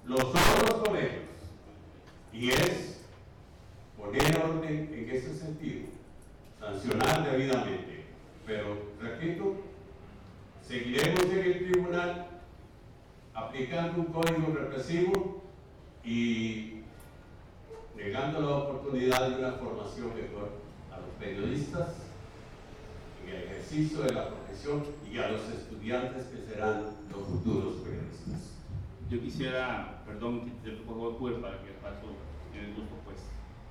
los otros colegios, y es poner orden en ese sentido, sancionar debidamente. Pero repito, seguiremos en el tribunal aplicando un código represivo y negando la oportunidad de una formación mejor a los periodistas en el ejercicio de la profesión y a los estudiantes que serán los futuros periodistas. Yo quisiera, perdón, que te pongo el para que paso en el gusto, pues,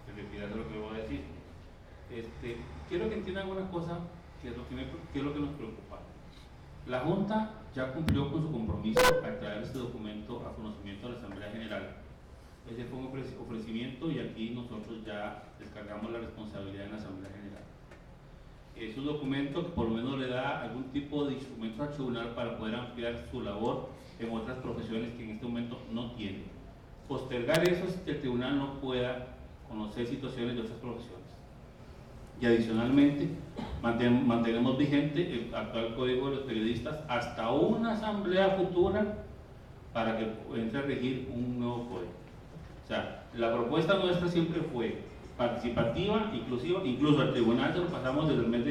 de retirarse lo que voy a decir. Quiero que entiendan una cosa que es lo que nos preocupa. La Junta ya cumplió con su compromiso al traer este documento a conocimiento de la Asamblea General. Ese fue un ofrecimiento y aquí nosotros ya descargamos la responsabilidad en la Asamblea General. Es un documento que por lo menos le da algún tipo de instrumento al tribunal para poder ampliar su labor en otras profesiones que en este momento no tiene. Postergar eso es que el tribunal no pueda conocer situaciones de otras profesiones. Y adicionalmente, mantenemos vigente el actual Código de los Periodistas hasta una asamblea futura para que entre a regir un nuevo código. O sea, la propuesta nuestra siempre fue participativa, inclusiva, incluso al tribunal se lo pasamos desde el mes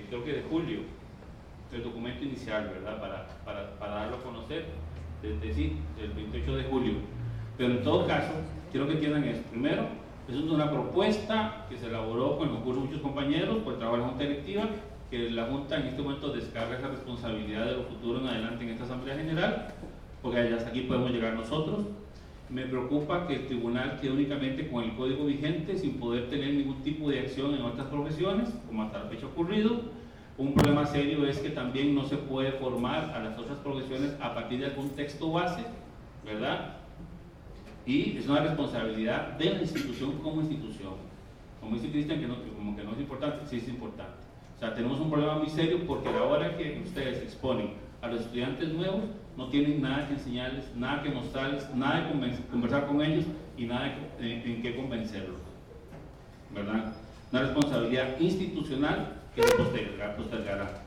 creo que de julio, el documento inicial, ¿verdad? Para darlo a conocer desde el 28 de julio. Pero en todo caso, quiero que entiendan esto. Primero, es una propuesta que se elaboró con el concurso de muchos compañeros por el trabajo de la Junta Directiva, que la Junta en este momento descarga esa responsabilidad de lo futuro en adelante en esta Asamblea General, porque hasta aquí podemos llegar nosotros. Me preocupa que el tribunal quede únicamente con el código vigente sin poder tener ningún tipo de acción en otras profesiones, como hasta la fecha ha ocurrido. Un problema serio es que también no se puede formar a las otras profesiones a partir de algún texto base, ¿verdad? Y es una responsabilidad de la institución como institución. Como dice Cristian, como que no es importante, sí es importante. O sea, tenemos un problema muy serio porque a la hora que ustedes exponen a los estudiantes nuevos, no tienen nada que enseñarles, nada que mostrarles, nada de conversar con ellos y nada en qué convencerlos, ¿verdad? Una responsabilidad institucional que se postergará.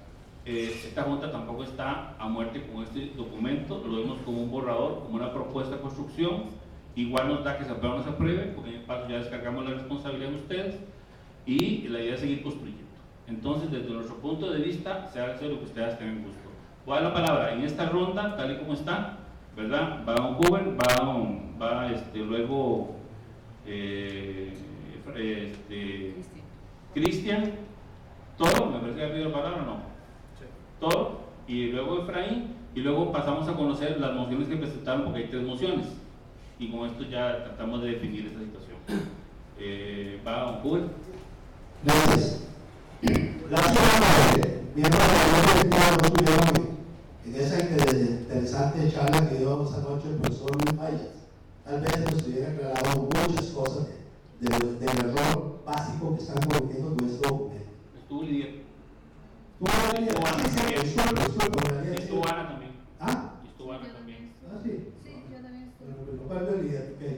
Esta Junta tampoco está a muerte con este documento, lo vemos como un borrador, como una propuesta de construcción. Igual nos da que se apruebe o no se apruebe, porque en el paso ya descargamos la responsabilidad de ustedes y la idea es seguir construyendo. Entonces, desde nuestro punto de vista, se hace lo que ustedes tengan gusto. Voy a dar la palabra en esta ronda, tal y como está, ¿verdad? Va Don Huber, luego Cristian, Toro, me parece que ha pedido la palabra, ¿no? Sí. Toro, y luego Efraín, y luego pasamos a conocer las mociones que presentaron, porque hay 3 mociones, y con esto ya tratamos de definir esta situación. Va Don Huber. Gracias. Miembros de la no estuvieron en esa interesante charla que dio esa noche el profesor Luis Fallas. Tal vez nos hubiera aclarado muchas cosas del error básico que están cometiendo con este documento. Estuvo Lidia. Estuvo Ana también. ¿Ah? Estuvo Ana también. Ah, sí. Sí, yo también estuve.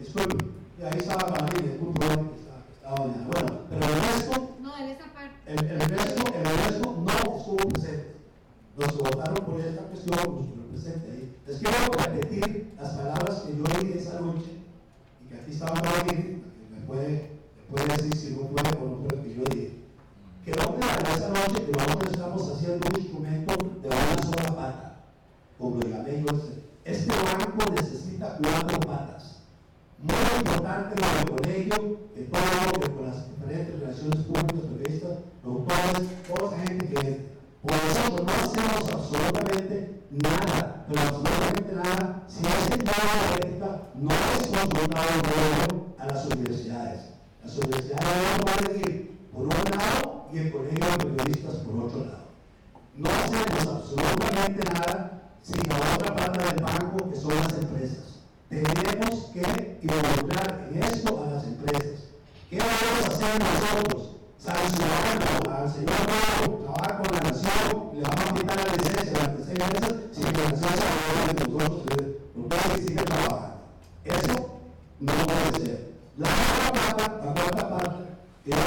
Disculpe, ahí estaba para mí el punto que estaba mañana. Bueno, pero el resto. No, en esa parte. El resto no estuvo presente. Los que votaron por esta cuestión no estuvieron presentes ahí. Les quiero repetir las palabras que yo dije esa noche y que aquí estaba Marín, que me puede decir si no puede o no fue lo que yo dije. Quedó claro esa noche que nosotros estamos haciendo un instrumento de una sola pata. como lo llamé yo, este banco necesita 4 patas. Muy importante lo del colegio, que todo, que con las diferentes relaciones públicas, periodistas, productores, toda esa gente que entra. Por nosotros no hacemos absolutamente nada, pero absolutamente nada, si ese plan de ética no es consultado a las universidades. Las universidades no pueden ir por un lado y el colegio de periodistas por otro lado. No hacemos absolutamente nada sin la otra parte del banco, que son las empresas. Tenemos que involucrar en esto a las empresas. ¿Qué vamos a hacer nosotros? Sancionarlo al señor Mauro, trabajar con la nación, le vamos a quitar la licencia durante 6 meses sin que la nación se abone de nosotros, ustedes siguen trabajando. Eso no puede ser. La cuarta parte, es la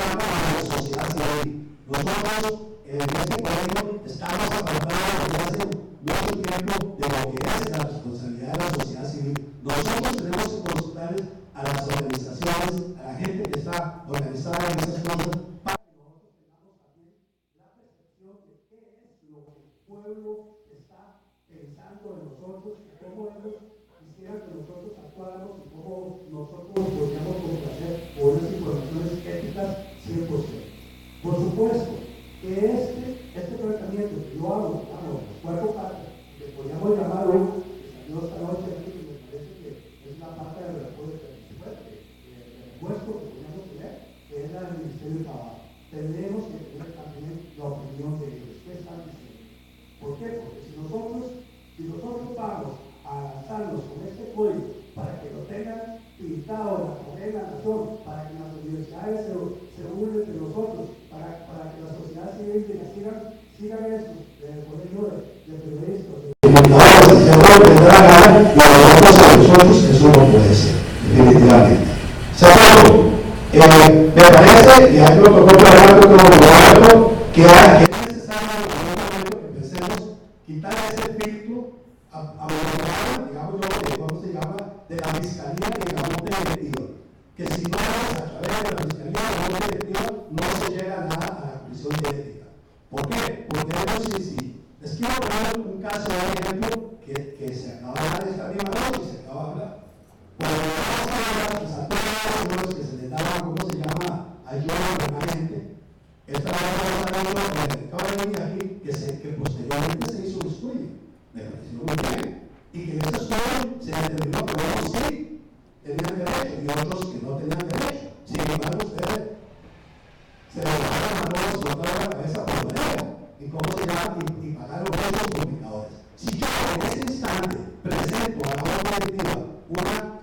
sociedad civil. Nosotros en este colegio estamos apartados desde hace mucho tiempo de lo que es la responsabilidad de la sociedad civil. Nosotros tenemos que consultarles a las organizaciones, a la gente que está organizada en esas cosas, para que nosotros tengamos también la percepción de qué es lo que el pueblo está pensando de nosotros, cómo ellos quisieran que nosotros actuáramos y cómo nosotros podríamos complacer por unas informaciones éticas 100%. Por supuesto que este tratamiento que yo hago, los 4 partes, que podríamos llamar hoy, que salió esta noche aquí, que me parece que es una parte del repuesto que podríamos tener, que es la del Ministerio de Trabajo. Tenemos que tener también la opinión de ellos. ¿Qué están diciendo? ¿Por qué? Porque si nosotros vamos a lanzarnos con este código para que lo tengan pintado en la nación, para que las universidades se burlen de nosotros, para que la sociedad civil sigan eso, el colegio de periodistas. Eso no puede ser, definitivamente. Segundo, me parece, y hay un protocolo que es necesario en algún momento que empecemos a quitar ese filtro abogado, digamos yo, ¿cómo se llama?, de la fiscalía y de la junta directiva. Que si no es a través de la fiscalía y de la junta directiva, no se llega a nada a la comisión de ética. ¿Por qué? Porque ellos sí. Les quiero poner un caso de ejemplo que se acaba de hablar esta misma noche, se acaba de hablar. Cuando a todos los que se les daba, ¿cómo se llama?, ayuda permanente. Esta acaba de venir aquí que posteriormente se hizo un estudio. Me pareció muy bien. Y que en ese estudio se determinó que unos sí tenían derecho y otros que no tenían derecho. Sin embargo, ustedes se dejaron a todos botar la cabeza por la y cómo se llama y pagaron muchos comunicadores. Si yo en ese instante presento a la junta directiva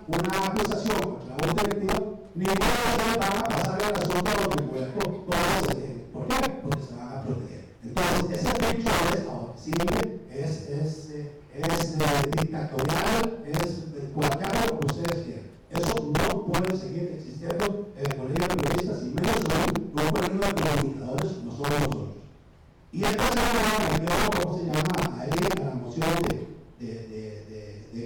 una acusación contra la junta directiva, ninguno de ustedes van a pasar el asunto a los recuerdos, todos se dejen. ¿Por qué? Porque se van a proteger. Entonces, ese hecho es simple, es dictatorial, es cualquiera lo que ustedes quieran. Eso no puede seguir existiendo en el colegio de periodistas y menos aún no colegio de comunicadores como somos nosotros. Y entonces ¿cómo se llama? Ahí a la moción de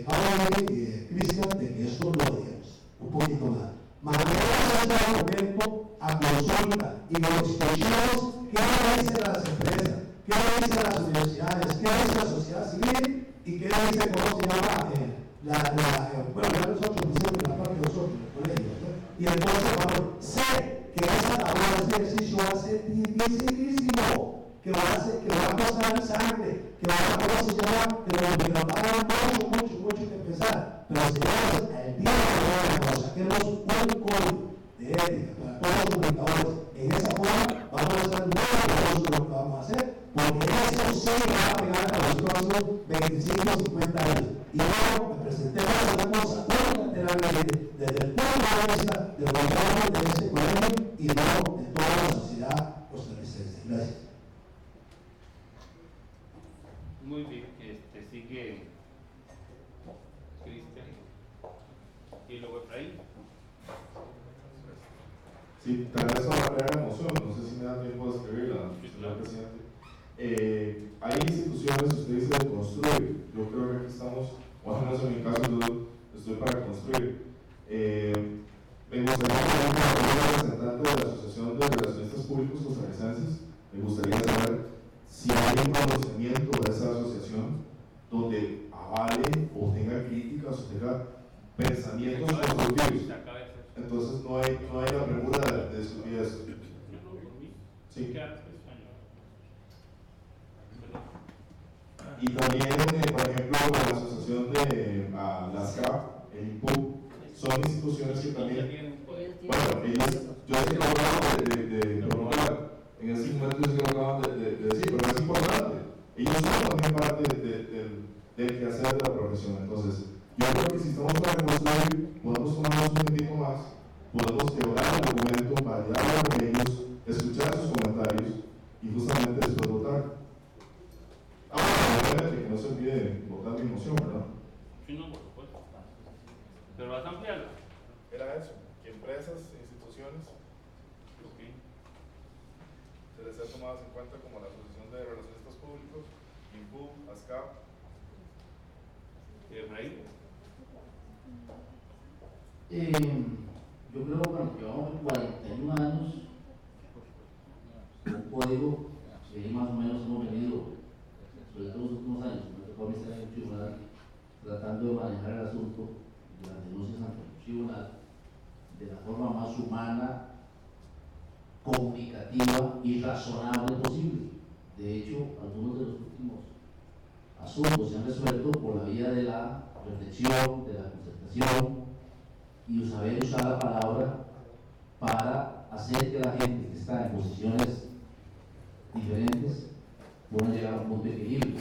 Carlos y de Cristian de que esto lo digamos un poquito más. Mandemos este documento a consulta y lo escuchemos qué dicen las empresas, qué dicen las universidades, qué dice la sociedad civil y qué dice, ¿cómo se llama? Bueno, ya nosotros decimos la parte de nosotros, el colegio, ¿no? Y entonces, bueno, sé que esa labor, este ejercicio va a ser dificilísimo, que va a costar sangre, que va a costar, que nos va a dar mucho que pensar. Pero señores, el día de hoy, cuando saquemos un código de ética para todos los comunicadores, en esa forma vamos a estar muy orgullosos de lo que vamos a hacer, porque eso sí va a pegar a los próximos 25 o 50 años. Y luego me presenté para una cosa unilateralmente desde el punto de vista de los jóvenes de este colegio y no de toda la sociedad costarricense. Gracias. Muy bien, sigue Cristian y luego Efraín. Sí, tal vez para crear la moción, no sé si me da tiempo de escribirla, señor presidente. Hay instituciones, usted dice, de construir. Yo creo que aquí estamos, o al menos en mi caso, yo estoy para construir. Me gustaría hablar con un representante de la Asociación de Relacionistas Públicos Costarricenses. Me gustaría saber si hay un conocimiento de esa asociación donde avale o tenga críticas o tenga pensamientos constructivos. Entonces no hay la premura de discutir eso. Sí. Y también, por ejemplo, la asociación de la SCAP, el INPU, son instituciones que también, bueno, ellos, yo sé que lo acaban de promover, en ese momento yo sé que lo acaban de decir, pero es importante. Ellos son también parte del quehacer de la profesión. Entonces, yo creo que si estamos para reconstruir, podemos tomarnos un tiempo más, podemos quebrar el documento, validarlo con ellos, escuchar sus comentarios y justamente después votar. Obviamente que no se olvide votar mi moción, ¿verdad? Sí, no, por supuesto. Pero vas a ampliarla. Era eso, que empresas e instituciones se les sea tomadas en cuenta como la Asociación de Relacionistas Públicos, INPU, ASCAP. Efraín. Yo creo que bueno, llevamos 41 años un código que más o menos hemos venido, sobre todo los últimos años, me tocó a mí estar en el tribunal tratando de manejar el asunto de las denuncias ante el tribunal de la forma más humana, comunicativa y razonable posible. De hecho, algunos de los últimos asuntos se han resuelto por la vía de la reflexión, de la concertación y saber usar la palabra para hacer que la gente que está en posiciones diferentes pueda llegar a un punto de equilibrio.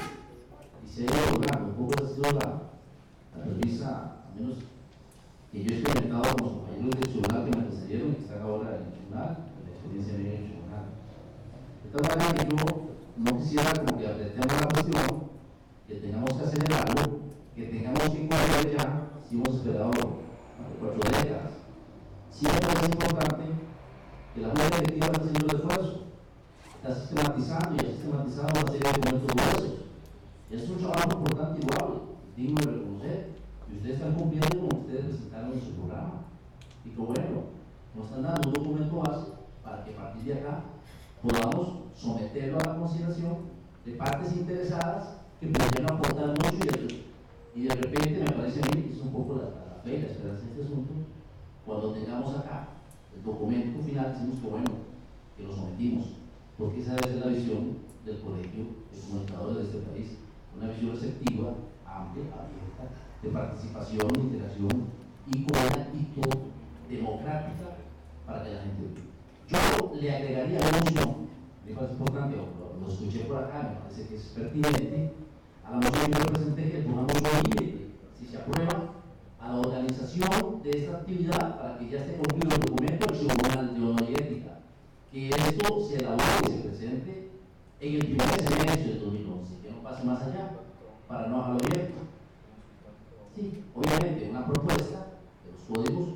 Y se ha ido logrando, un poco ha sido la premisa, al menos que yo he experimentado con los compañeros del tribunal que me antecedieron y que están ahora en el tribunal, la experiencia mía en el tribunal. De tal manera que yo no quisiera como que apretemos la cuestión, que tengamos que acelerarlo, que tengamos que correr ya, si hemos esperado 4 décadas. Siempre es importante que la Junta Directiva está haciendo el esfuerzo, está sistematizando y ha sistematizado una serie de documentos gruesos. Es un trabajo importante igual, digno de reconocer, y ustedes están cumpliendo con lo que ustedes presentaron en su programa. Y que bueno, nos están dando un documento base para que a partir de acá podamos someterlo a la consideración de partes interesadas que podrían aportar mucho y de repente me parece a mí que es un poco la fe y la esperanza de este asunto. Cuando tengamos acá el documento final, decimos que bueno, que lo sometimos, porque esa debe ser la visión del Colegio de Comunicadores de este país, una visión receptiva, amplia, abierta, de participación, de interacción y con una actitud democrática para que la gente. Yo le agregaría la moción, me parece importante, lo escuché por acá, me parece que es pertinente, a la moción que yo presenté que pongamos un límite, si se aprueba, a la organización de esta actividad para que ya esté cumplido el documento del Tribunal de Honor y Ética, que esto se elabore y se presente en el primer semestre del 2011, que no pase más allá, para no dejarlo abierto. Sí, obviamente una propuesta de los códigos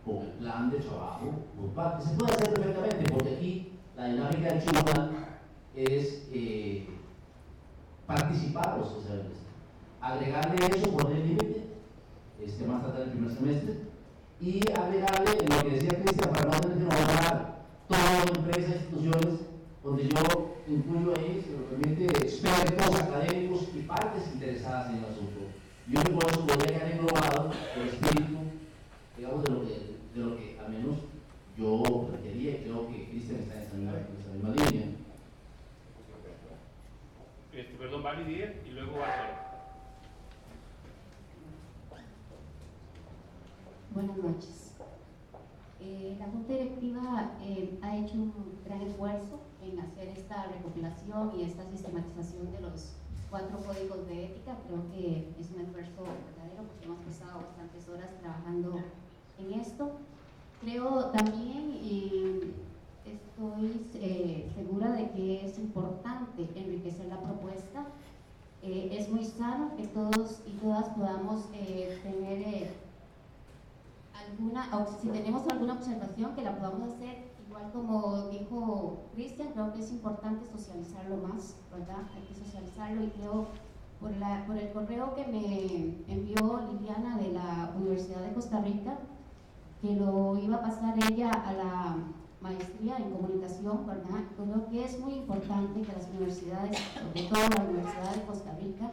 con el plan de trabajo grupal, que se puede hacer perfectamente, porque aquí la dinámica del tribunal es participar a los especialistas, agregarle eso, poner el límite, más tarde del primer semestre, y agregarle en lo que decía Cristian, para no tener que nombrar todas las empresas, instituciones, donde yo incluyo ahí, si me permite, expertos, académicos y partes interesadas en el asunto. Yo creo que por eso podría quedar englobado el espíritu, digamos, de lo que al menos yo requería, y creo que Cristian está en esa misma línea. Perdón, Vali 10 y luego va a Buenas noches. La Junta Directiva ha hecho un gran esfuerzo en hacer esta recopilación y esta sistematización de los 4 códigos de ética. Creo que es un esfuerzo verdadero porque hemos pasado bastantes horas trabajando en esto. Creo también, y estoy segura de que es importante enriquecer la propuesta. Es muy sano que todos y todas podamos tener si tenemos alguna observación, que la podamos hacer, igual como dijo Cristian. Creo que es importante socializarlo más, ¿verdad? Hay que socializarlo, y creo por el correo que me envió Liliana de la Universidad de Costa Rica, que lo iba a pasar ella a la maestría en comunicación, ¿verdad? Creo que es muy importante que las universidades, sobre todo la Universidad de Costa Rica,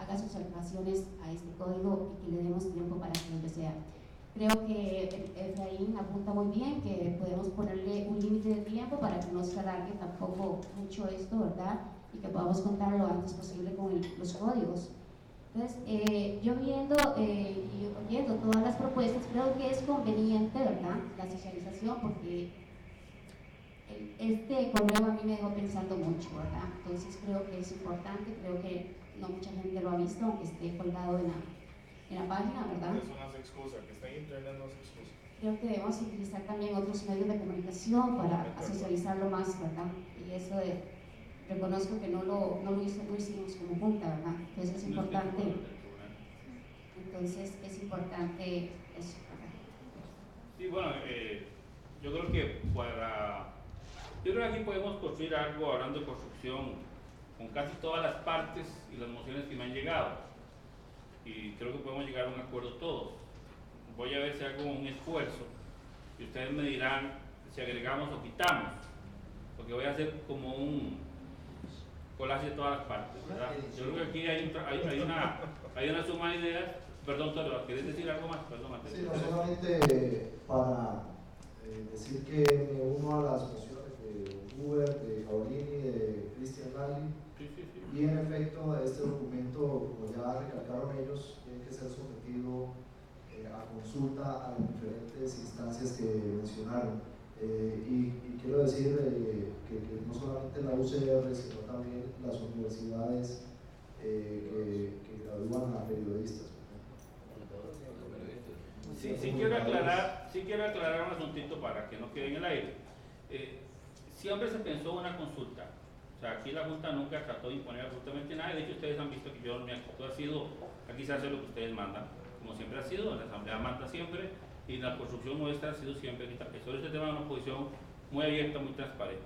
haga sus observaciones a este código y que le demos tiempo para que lo desea. Creo que Efraín apunta muy bien que podemos ponerle un límite de tiempo para que no se alargue tampoco mucho esto, ¿verdad? Y que podamos contar lo antes posible con los códigos. Entonces, yo viendo y oyendo todas las propuestas, creo que es conveniente, ¿verdad?, la socialización, porque este correo a mí me dejó pensando mucho, ¿verdad? Entonces creo que es importante, creo que no mucha gente lo ha visto, aunque esté colgado en la página, ¿verdad? Eso no es excusa, que está en internet no es excusa. Creo que debemos utilizar también otros medios de comunicación para socializarlo más, ¿verdad? Y eso reconozco que no lo hicimos como junta, ¿verdad? Entonces es importante. Entonces es importante eso, ¿verdad? Sí, bueno, yo creo que yo creo que aquí podemos construir algo, hablando de construcción, con casi todas las partes y las mociones que me han llegado. Y creo que podemos llegar a un acuerdo todos. Voy a ver si hago un esfuerzo y ustedes me dirán si agregamos o quitamos, porque voy a hacer como un collage de todas las partes, ¿verdad? Yo creo que aquí hay una suma de ideas. Perdón, Toro, ¿quieres decir algo más? Perdón, sí, no solamente para decir que me uno a las mociones de Huber, de Paolini, de Cristian Lali. Y en efecto, este documento, como ya recalcaron ellos, tiene que ser sometido a consulta a las diferentes instancias que mencionaron. Y quiero decir que no solamente la UCR, sino también las universidades que gradúan a periodistas. Sí quiero aclarar un asuntito para que no quede en el aire. Siempre se pensó en una consulta. O sea, aquí la Junta nunca trató de imponer absolutamente nada. De hecho, ustedes han visto que mi actitud ha sido, aquí se hace lo que ustedes mandan, como siempre ha sido, la Asamblea manda siempre, y la construcción nuestra ha sido siempre, sobre este tema, una posición muy abierta, muy transparente.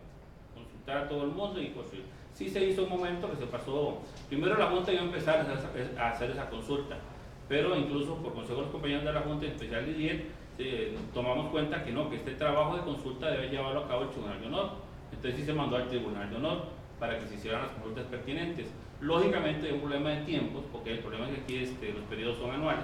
Consultar a todo el mundo y construir. Sí se hizo un momento que se pasó, primero la Junta iba a empezar a hacer esa consulta, pero incluso por consejo de los compañeros de la Junta, en especial Lidier, tomamos cuenta que no, que este trabajo de consulta debe llevarlo a cabo el Tribunal de Honor. Entonces sí se mandó al Tribunal de Honor para que se hicieran las consultas pertinentes. Lógicamente hay un problema de tiempos, porque el problema es que aquí los periodos son anuales,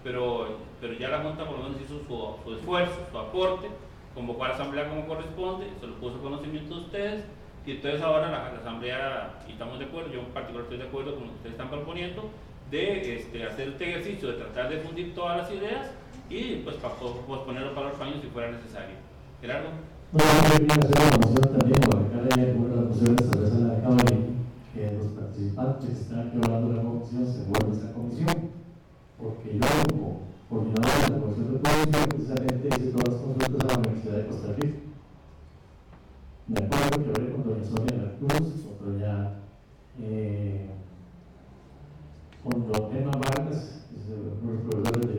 pero ya la Junta por lo menos hizo su esfuerzo, su aporte, convocó a la Asamblea como corresponde, se lo puso a conocimiento de ustedes, y entonces ahora la Asamblea, y estamos de acuerdo, yo en particular estoy de acuerdo con lo que ustedes están proponiendo, de hacer este ejercicio, de tratar de fundir todas las ideas y pues para posponerlo para los años si fuera necesario. Gerardo. Bueno, yo quería hacer una moción también, o acá hay algunas de las mociones tal vez en la Cámara, que los participantes que están aquí hablando de la comisión se vuelvan a esta comisión, porque yo como coordinador de la comisión de producción precisamente hice todas las consultas a la Universidad de Costa Rica. Me acuerdo que hablé con doña Sonia de la Cruz, con don Emma Vargas, que es uno de los profesores de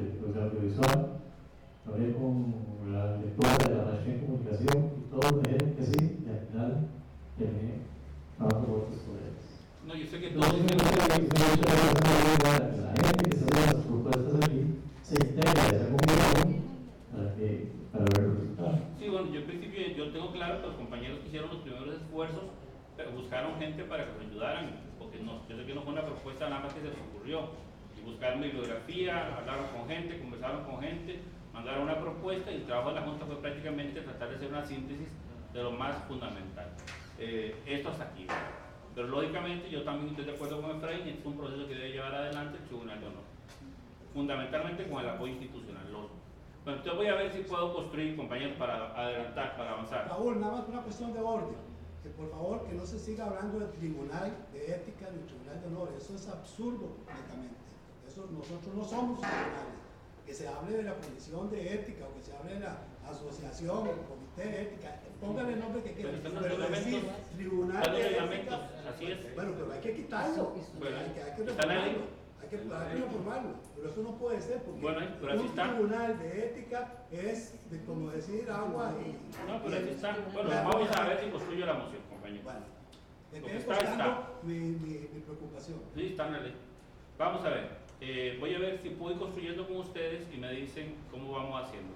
audiovisual, hablé con la directora de la maestría en comunicación y todos me dijeron que sí, y al final terminé dando votos por ellos. No, yo sé que todos la gente que se hace las propuestas aquí se integra a esa comisión para ver los resultados. Sí, bueno, yo en principio yo tengo claro que los compañeros que hicieron los primeros esfuerzos buscaron gente para que nos ayudaran, porque yo sé que no fue una propuesta nada más que se les ocurrió, y buscaron bibliografía, hablaron con gente, conversaron con gente, mandaron una propuesta, y el trabajo de la Junta fue prácticamente tratar de hacer una síntesis de lo más fundamental. Esto hasta aquí, pero lógicamente yo también estoy de acuerdo con Efraín, es un proceso que debe llevar adelante el Tribunal de Honor, fundamentalmente con el apoyo institucional. Bueno, entonces voy a ver si puedo construir, compañeros, para adelantar, para avanzar. Raúl, nada más una cuestión de orden, que por favor que no se siga hablando del Tribunal de Ética ni del Tribunal de Honor, eso es absurdo completamente. Nosotros no somos tribunales. Que se hable de la Comisión de Ética o que se hable de la Asociación o el Comité de Ética, póngale el nombre que quieran, pero decir Tribunal de Ética, así es. Bueno, pero hay que quitarlo, bueno, hay que reformarlo. Hay que reformarlo, pero eso no puede ser porque un tribunal de ética es como decir agua y... No, pero así está. Bueno, vamos a ver si construyo la moción, compañero. Bueno, me quedé buscando mi preocupación. Sí, está en la ley. Vamos a ver, voy a ver si puedo ir construyendo con ustedes y me dicen cómo vamos haciendo.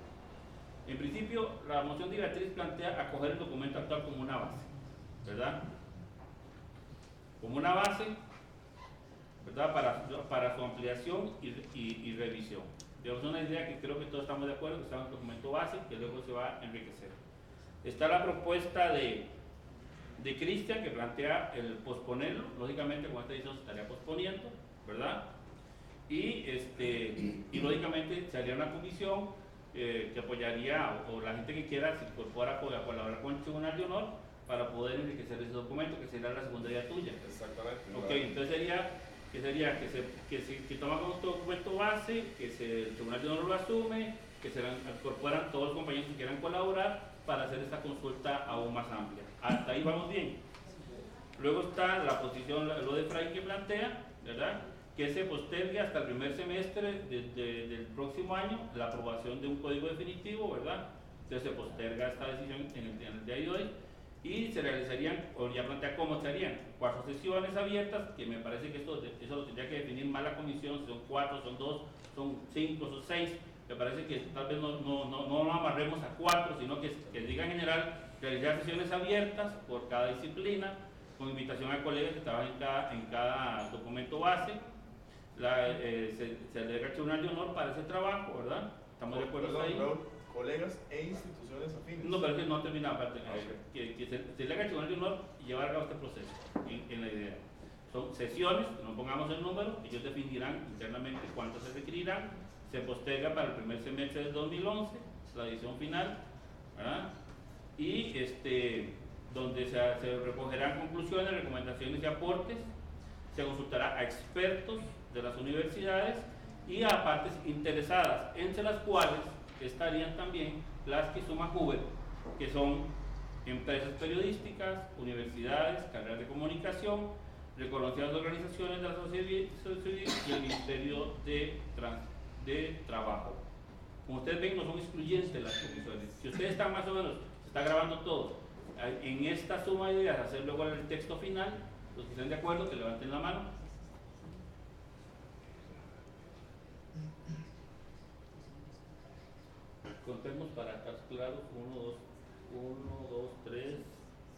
En principio, la moción de Beatriz plantea acoger el documento actual como una base, ¿verdad? Como una base, ¿verdad? Para su ampliación y revisión. Digamos, una idea que creo que todos estamos de acuerdo, que está en el documento base, que luego se va a enriquecer. Está la propuesta de Cristian, que plantea el posponerlo, lógicamente con esta edición se estaría posponiendo, ¿verdad? Y lógicamente se haría una comisión que apoyaría, o la gente que quiera se incorpora a colaborar con el Tribunal de Honor para poder enriquecer ese documento, que sería la segunda idea tuya. Exactamente. Ok, entonces que toma como documento base, que el Tribunal de Honor lo asume, que se incorporan todos los compañeros que quieran colaborar para hacer esta consulta aún más amplia. Hasta ahí vamos bien. Luego está la posición, lo de Fray que plantea, ¿verdad?, que se postergue hasta el primer semestre del próximo año la aprobación de un código definitivo, ¿verdad? Entonces se posterga esta decisión en el día de hoy y se realizarían, o ya plantea cómo se harían, 4 sesiones abiertas, que me parece que eso lo tendría que definir más la comisión, si son 4, son 2, son 5, son 6, me parece que tal vez no lo amarremos a 4, sino que diga en general realizar sesiones abiertas por cada disciplina, con invitación a colegas que trabajan en cada documento base. Se alega al Tribunal de Honor para ese trabajo, ¿verdad? ¿Estamos de acuerdo ahí? Colegas e instituciones afines. No, pero es que no ha terminado aparte. Que se alega al Tribunal de Honor y llevar a cabo este proceso, en la idea. Son sesiones, no pongamos el número, ellos definirán internamente cuántas se requerirán, se posterga para el primer semestre del 2011, la edición final, ¿verdad? Y donde se recogerán conclusiones, recomendaciones y aportes, se consultará a expertos de las universidades y a partes interesadas, entre las cuales estarían también las que suma Hoover, que son empresas periodísticas, universidades, carreras de comunicación, reconocidas organizaciones de la sociedad civil y el Ministerio de Trabajo. Como ustedes ven, no son excluyentes las comisiones. Si ustedes están más o menos, se está grabando todo, en esta suma de ideas, hacer luego el texto final, los que estén de acuerdo, que levanten la mano. Contemos para capturados 1, 2, 3,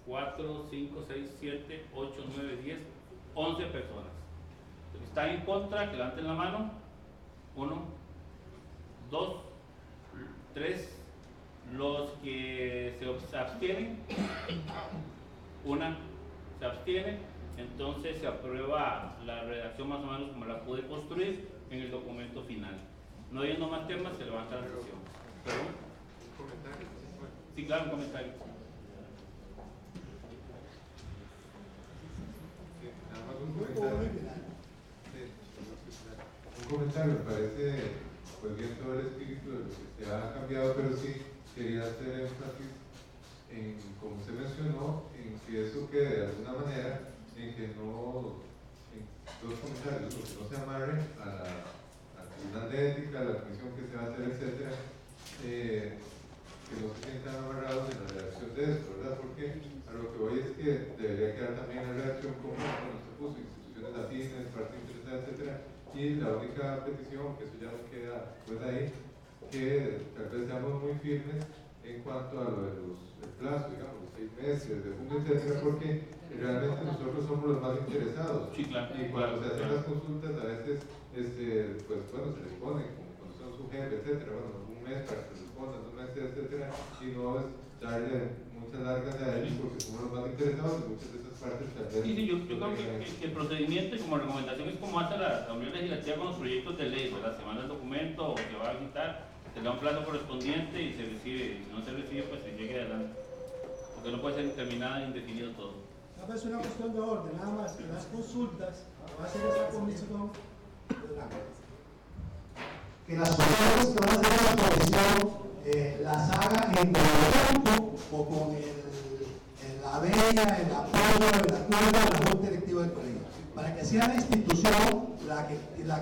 4, 5, 6, 7, 8, 9, 10, 11 personas. Los que están en contra, que levanten la mano. 1, 2, 3. Los que se abstienen, 1 se abstiene. Entonces se aprueba la redacción más o menos como la pude construir en el documento final. No habiendo más temas, se levanta la sesión. ¿Perdón? ¿Un comentario? Sí, claro, un comentario. Sí, nada más un comentario. Sí, un comentario, me parece pues bien todo el espíritu de lo que se ha cambiado, pero sí quería hacer énfasis en, como usted mencionó, en que eso quede de alguna manera, en que no, en dos comentarios, que no se amarre al Tribunal de Ética, a la comisión que se va a hacer, etcétera, que no se sientan amarrados en la redacción de esto, ¿verdad? Porque a lo que voy es que debería quedar también la redacción como se puso, instituciones afines, partes interesadas, etcétera, y la única petición, que eso ya nos queda pues ahí, que tal vez seamos muy firmes en cuanto a lo de el plazo, digamos, los 6 meses, de junio, etcétera, porque realmente nosotros somos los más interesados. Sí, claro. Y cuando se hacen las consultas, a veces, pues bueno, se les pone como cuando son su jefe, etcétera, bueno, un mes para que se respondan, 2 meses, etcétera, y no es darle muchas largas a ellos porque somos los más interesados y muchas de esas partes tal vez. Sí, yo creo que el procedimiento y como recomendación es como hace la Unión Legislativa con los proyectos de ley, ¿verdad? Se manda el documento o se va a visitar, se le da un plazo correspondiente y se recibe, y si no se recibe, pues se llegue adelante. Porque no puede ser determinada e indefinido todo. No, es una cuestión de orden, nada más que las consultas que va a hacer esta comisión, que las consultas que va a hacer esta comisión las haga en conjunto o con la venia, el apoyo, el acuerdo de la Junta Directiva del Colegio, para que sea la institución la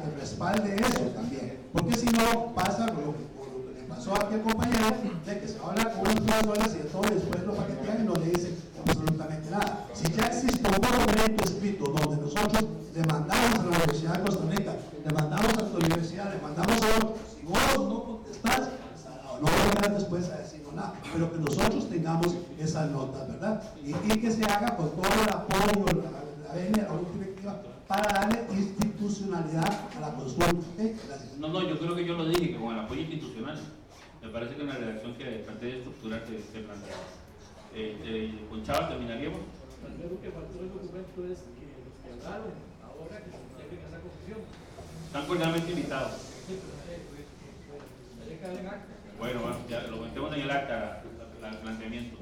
que respalde eso también, porque si no pasa lo que le pasó a aquel compañero, de que se va a hablar con unos profesores y de todo después lo paquetean y no le dicen absolutamente nada. Si ya existe un documento escrito donde nosotros le mandamos a la Universidad de Costa Rica, le mandamos a tu universidad, le mandamos a otros, si vos no contestás, no vengan después a decirnos nada, pero que nosotros tengamos esas notas, ¿verdad? Y que se haga con todo el apoyo, la venia, la Junta Directiva, para darle institucionalidad a la consulta. Gracias. No, yo creo que yo lo dije, que con el apoyo institucional. Me parece que en la redacción que traté de estructurar se planteaba. Con Chava terminaríamos. Lo que faltó del documento es que los que hablaron ahora que se integren a esa comisión. Están cordialmente invitados. Sí, pero quedar en acta. Bueno, ya lo metemos en el acta, el planteamiento.